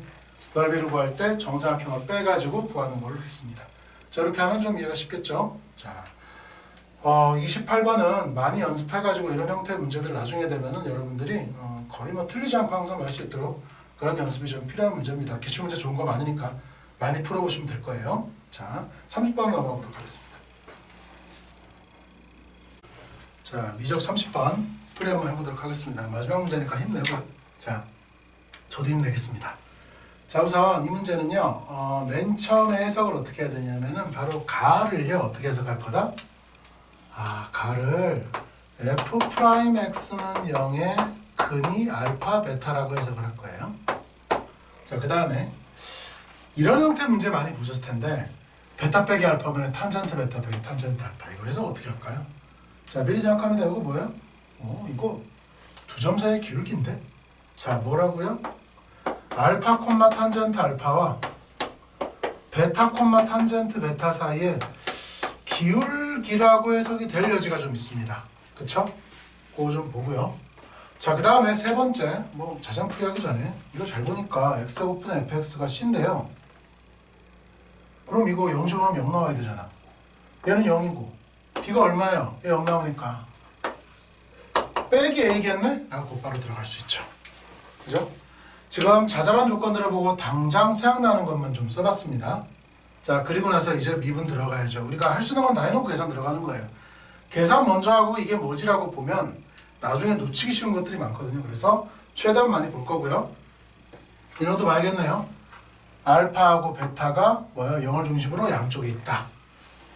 넓이를 구할 때 정사각형을 빼가지고 구하는 걸로 했습니다. 자, 이렇게 하면 좀 이해가 쉽겠죠? 자, 28번은 많이 연습해가지고 이런 형태의 문제들 나중에 되면은 여러분들이 거의 뭐 틀리지 않고 항상 할 수 있도록 그런 연습이 좀 필요한 문제입니다. 기출문제 좋은 거 많으니까 많이 풀어보시면 될 거예요. 자, 30번으로 넘어가 보도록 하겠습니다. 자, 미적 30번 풀이 한번 해보도록 하겠습니다. 마지막 문제니까 힘내고. 자, 저도 힘내겠습니다. 자, 우선 이 문제는요, 맨 처음에 해석을 어떻게 해야 되냐면은 바로 가를요, 어떻게 해석할 거다? 가를 f'x는 0의 근이 알파 베타라고 해석을 할 거예요. 자, 그 다음에 이런 형태의 문제 많이 보셨을 텐데 베타 빼기 알파면 탄젠트 베타 빼기 탄젠트 알파, 이거 해석 어떻게 할까요? 자, 미리 생각합니다. 이거 뭐예요? 이거 두 점 사이의 기울기인데? 자, 뭐라고요? 알파 콤마 탄젠트 알파와 베타 콤마 탄젠트 베타 사이에 기울기라고 해석이 될 여지가 좀 있습니다. 그쵸? 그거 좀 보고요. 자, 그 다음에 세 번째, 뭐 자장풀이 하기 전에 이거 잘 보니까 x 곱분 fx가 c인데요. 그럼 이거 0씩 오면 0 나와야 되잖아. 얘는 0이고 b가 얼마예요? 얘 0 나오니까 빼기 a겠네? 라고 곧바로 들어갈 수 있죠. 그죠? 지금 자잘한 조건들을 보고 당장 생각나는 것만 좀 써봤습니다. 자, 그리고 나서 이제 미분 들어가야죠. 우리가 할 수 있는 건 다 해놓고 계산 들어가는 거예요. 계산 먼저 하고 이게 뭐지라고 보면 나중에 놓치기 쉬운 것들이 많거든요. 그래서 최대한 많이 볼 거고요. 이것도 봐야겠네요. 알파하고 베타가 뭐예요? 0을 중심으로 양쪽에 있다.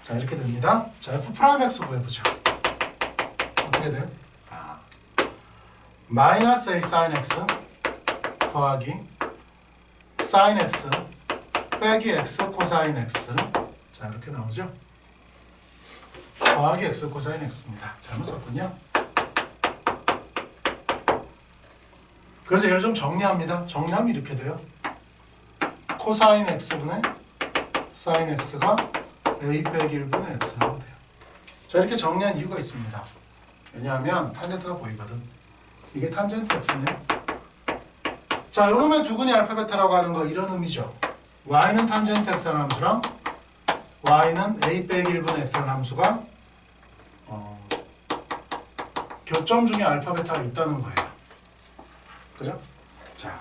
자, 이렇게 됩니다. 자, f'x 구해보자. 어떻게 돼요? 마이너스 a sin x 더하기 sin x 빼기 x 코사인 x. 자, 이렇게 나오죠. 더하기 x 코사인 x입니다. 잘못 썼군요. 그래서 얘를 좀 정리합니다. 정리하면 이렇게 돼요. 코사인 x분의 사인 x가 a 빼기 1분의 x라고 돼요. 자, 이렇게 정리한 이유가 있습니다. 왜냐하면 탄젠트가 보이거든. 이게 탄젠트 x네요. 자, 요놈의 두근이 알파 베타라고 하는 거 이런 의미죠. y는 탄젠트 x라는 함수랑 y는 a 빼기 1분의 x라는 함수가 교점 중에 알파 베타가 있다는 거예요. 그죠? 자,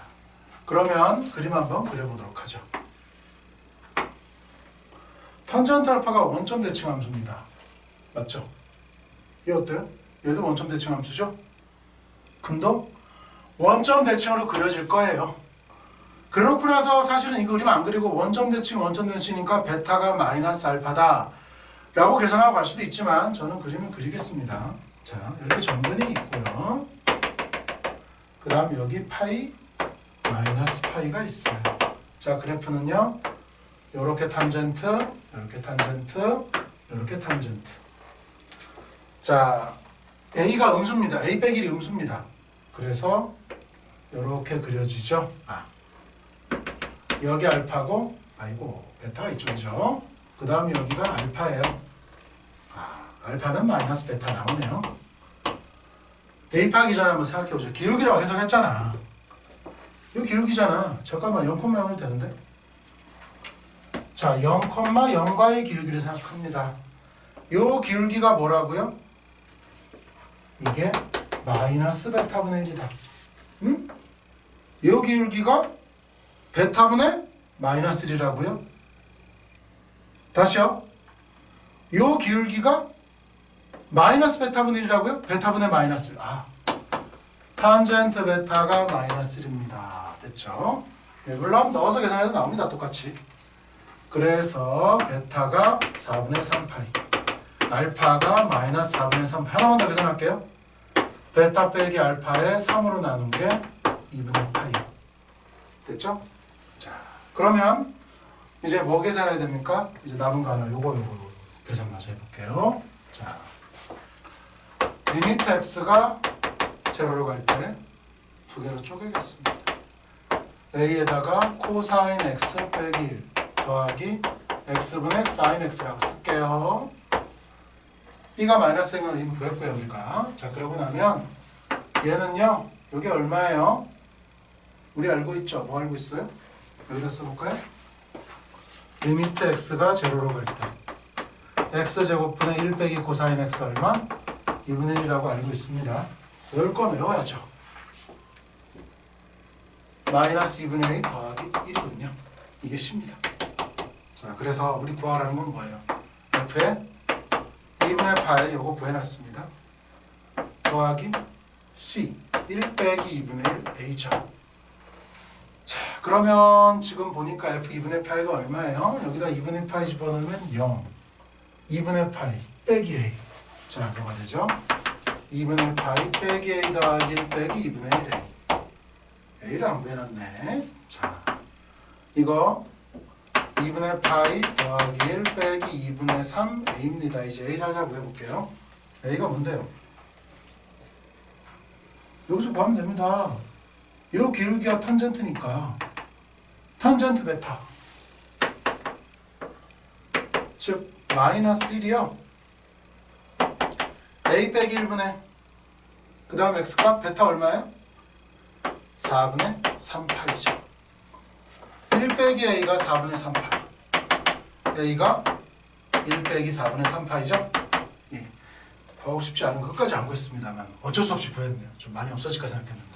그러면 그림 한번 그려보도록 하죠. 탄젠트 알파가 원점 대칭 함수입니다. 맞죠? 얘 어때요? 얘도 원점 대칭 함수죠? 근도 원점 대칭으로 그려질 거예요. 그렇고 나서 사실은 이거 그림 안 그리고 원점 대칭이니까 베타가 마이너스 알파다 라고 계산하고 갈 수도 있지만 저는 그림을 그리겠습니다. 자, 이렇게 정근이 있고요. 그 다음 여기 파이 마이너스 파이가 있어요. 자, 그래프는요, 요렇게 탄젠트, 요렇게 탄젠트, 요렇게 탄젠트. 자, a가 음수입니다. a 빼기 1이 음수입니다. 그래서 요렇게 그려지죠. 여기 알파고, 베타가 이쪽이죠. 그 다음 여기가 알파예요. 알파는 마이너스 베타 나오네요. 대입하기 전에 한번 생각해보죠. 기울기라고 해석했잖아. 이거 기울기잖아. 잠깐만 0,0이 되는데. 자, 0,0과의 기울기를 생각합니다. 요 기울기가 뭐라고요? 이게 마이너스 베타분의 1이다. 응? 요 기울기가 베타분의 마이너스 1이라고요? 다시요. 요 기울기가 마이너스 베타분의 1이라고요? 베타분의 마이너스 1. 탄젠트 베타가 마이너스 1입니다. 됐죠? 이걸로 넣어서 계산해도 나옵니다. 똑같이. 그래서 베타가 4분의 3파이, 알파가 마이너스 4분의 3파이. 하나만 더 계산할게요. 베타 빼기 알파에 3으로 나눈 게 2분의 파이. 됐죠? 자, 그러면 이제 뭐 계산해야 됩니까? 이제 남은 거 하나 요거 계산 마저 해볼게요. 자, 리미트 x가 제로로 갈 때 두 개로 쪼개겠습니다. a에다가 코사인 x 빼기 1 더하기 x분의 사인 x라고 쓸게요. b가 마이너스는 이미 구했고요, 우리가. 자, 그러고 나면 얘는요, 이게 얼마예요? 우리 알고 있죠? 뭐 알고 있어요? 여기다 써볼까요? 리미트 x가 제로로 갈 때 x제곱분의 1 빼기 코사인 x 얼마? 2분의 1이라고 알고 있습니다. 외울 건 외워야죠. 마이너스 2분의 1 더하기 1이군요. 이게 C입니다. 자, 그래서 우리 구하라는 건 뭐예요? F에 2분의 파이 요거 구해놨습니다. 더하기 C 1 빼기 2분의 1 A죠. 자, 그러면 지금 보니까 F 2분의 파이가 얼마예요? 여기다 2분의 파이 집어넣으면 0 2분의 파이 빼기 A. 자, 뭐가 되죠? 2분의 파이 빼기 A 더하기 1 빼기 2분의 1 A. A를 안 구해놨네. 자, 이거 2분의 파이 더하기 1 빼기 2분의 3 A입니다. 이제 A 살살 구해볼게요. A가 뭔데요? 여기서 구하면 됩니다. 요 기울기가 탄젠트니까 탄젠트 베타, 즉 마이너스 1이요. A 빼기 1분의 그 다음 X값 베타 얼마예요? 4분의 3파이죠. 1 빼기 A가 4분의 3파이, A가 1 빼기 4분의 3파이죠. 예. 구하고 싶지 않은 거 끝까지 안 구했습니다만 어쩔 수 없이 구했네요. 좀 많이 없어질까 생각했는데.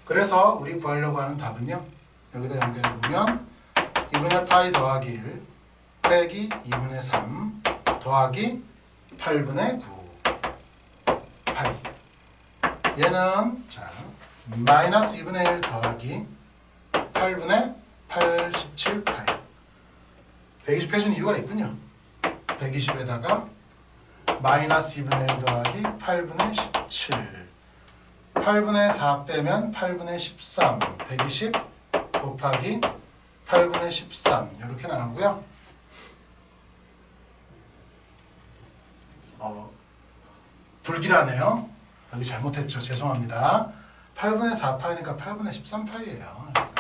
그래서 우리 구하려고 하는 답은요, 여기다 연결해보면 2분의 파이 더하기 1 빼기 2분의 3 더하기 8분의 9 파이. 얘는 자 마이너스 2분의 1 더하기 8분의 87 파이. 120 해준 이유가 있군요. 120에다가 마이너스 2분의 1 더하기 8분의 17 8분의 4 빼면 8분의 13 120 곱하기 8분의 13 이렇게 나오고요. 불길하네요. 여기 잘못했죠. 죄송합니다. 8분의 4파이니까 8분의 13파이예요.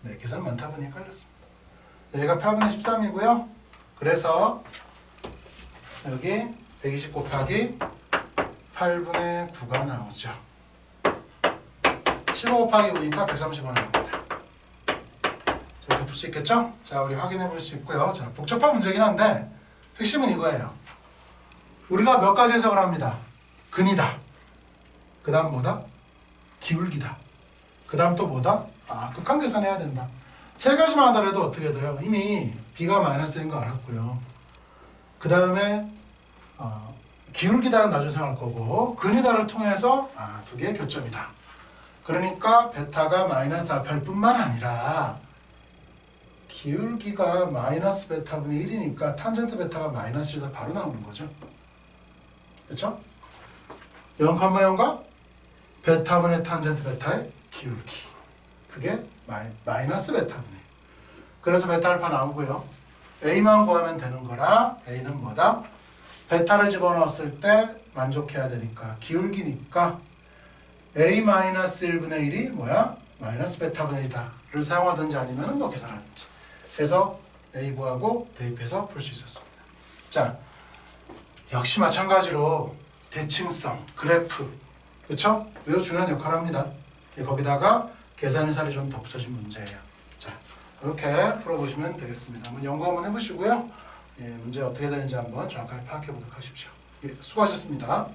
네, 계산 많다 보니까 이렇습니다. 얘가 8분의 13이고요. 그래서 여기 120 곱하기 8분의 9가 나오죠. 15 곱하기 5니까 135 나옵니다. 이렇게 풀 수 있겠죠? 자, 우리 확인해 볼 수 있고요. 자, 복잡한 문제긴 한데 핵심은 이거예요. 우리가 몇 가지 해석을 합니다. 근이다. 그 다음 뭐다? 기울기다. 그 다음 또 뭐다? 극한 계산해야 된다. 세 가지만 하더라도 어떻게 돼요? 이미 B가 마이너스인 거 알았고요. 그 다음에 기울기다는 나중에 생각할 거고, 근이다를 통해서 두 개의 교점이다. 그러니까 베타가 마이너스 알파일 뿐만 아니라 기울기가 마이너스 베타분의 1이니까 탄젠트 베타가 마이너스 1이다 바로 나오는 거죠. 그렇죠? 0,0과 베타분의 탄젠트 베타의 기울기, 그게 마이너스 베타분의. 그래서 베타 알파 나오고요. A만 구하면 되는 거라 A는 뭐다? 베타를 집어넣었을 때 만족해야 되니까 기울기니까 A-1분의 1이 뭐야? 마이너스 베타분의 1이다를 사용하든지 아니면 뭐 계산하든지 해서 A 구하고 대입해서 풀 수 있었습니다. 자, 역시 마찬가지로 대칭성, 그래프, 그렇죠? 매우 중요한 역할을 합니다. 거기다가 계산의 살이 좀 덧붙여진 문제예요. 자, 이렇게 풀어보시면 되겠습니다. 한번 연구 한번 해보시고요. 예, 문제 어떻게 되는지 한번 정확하게 파악해 보도록 하십시오. 예, 수고하셨습니다.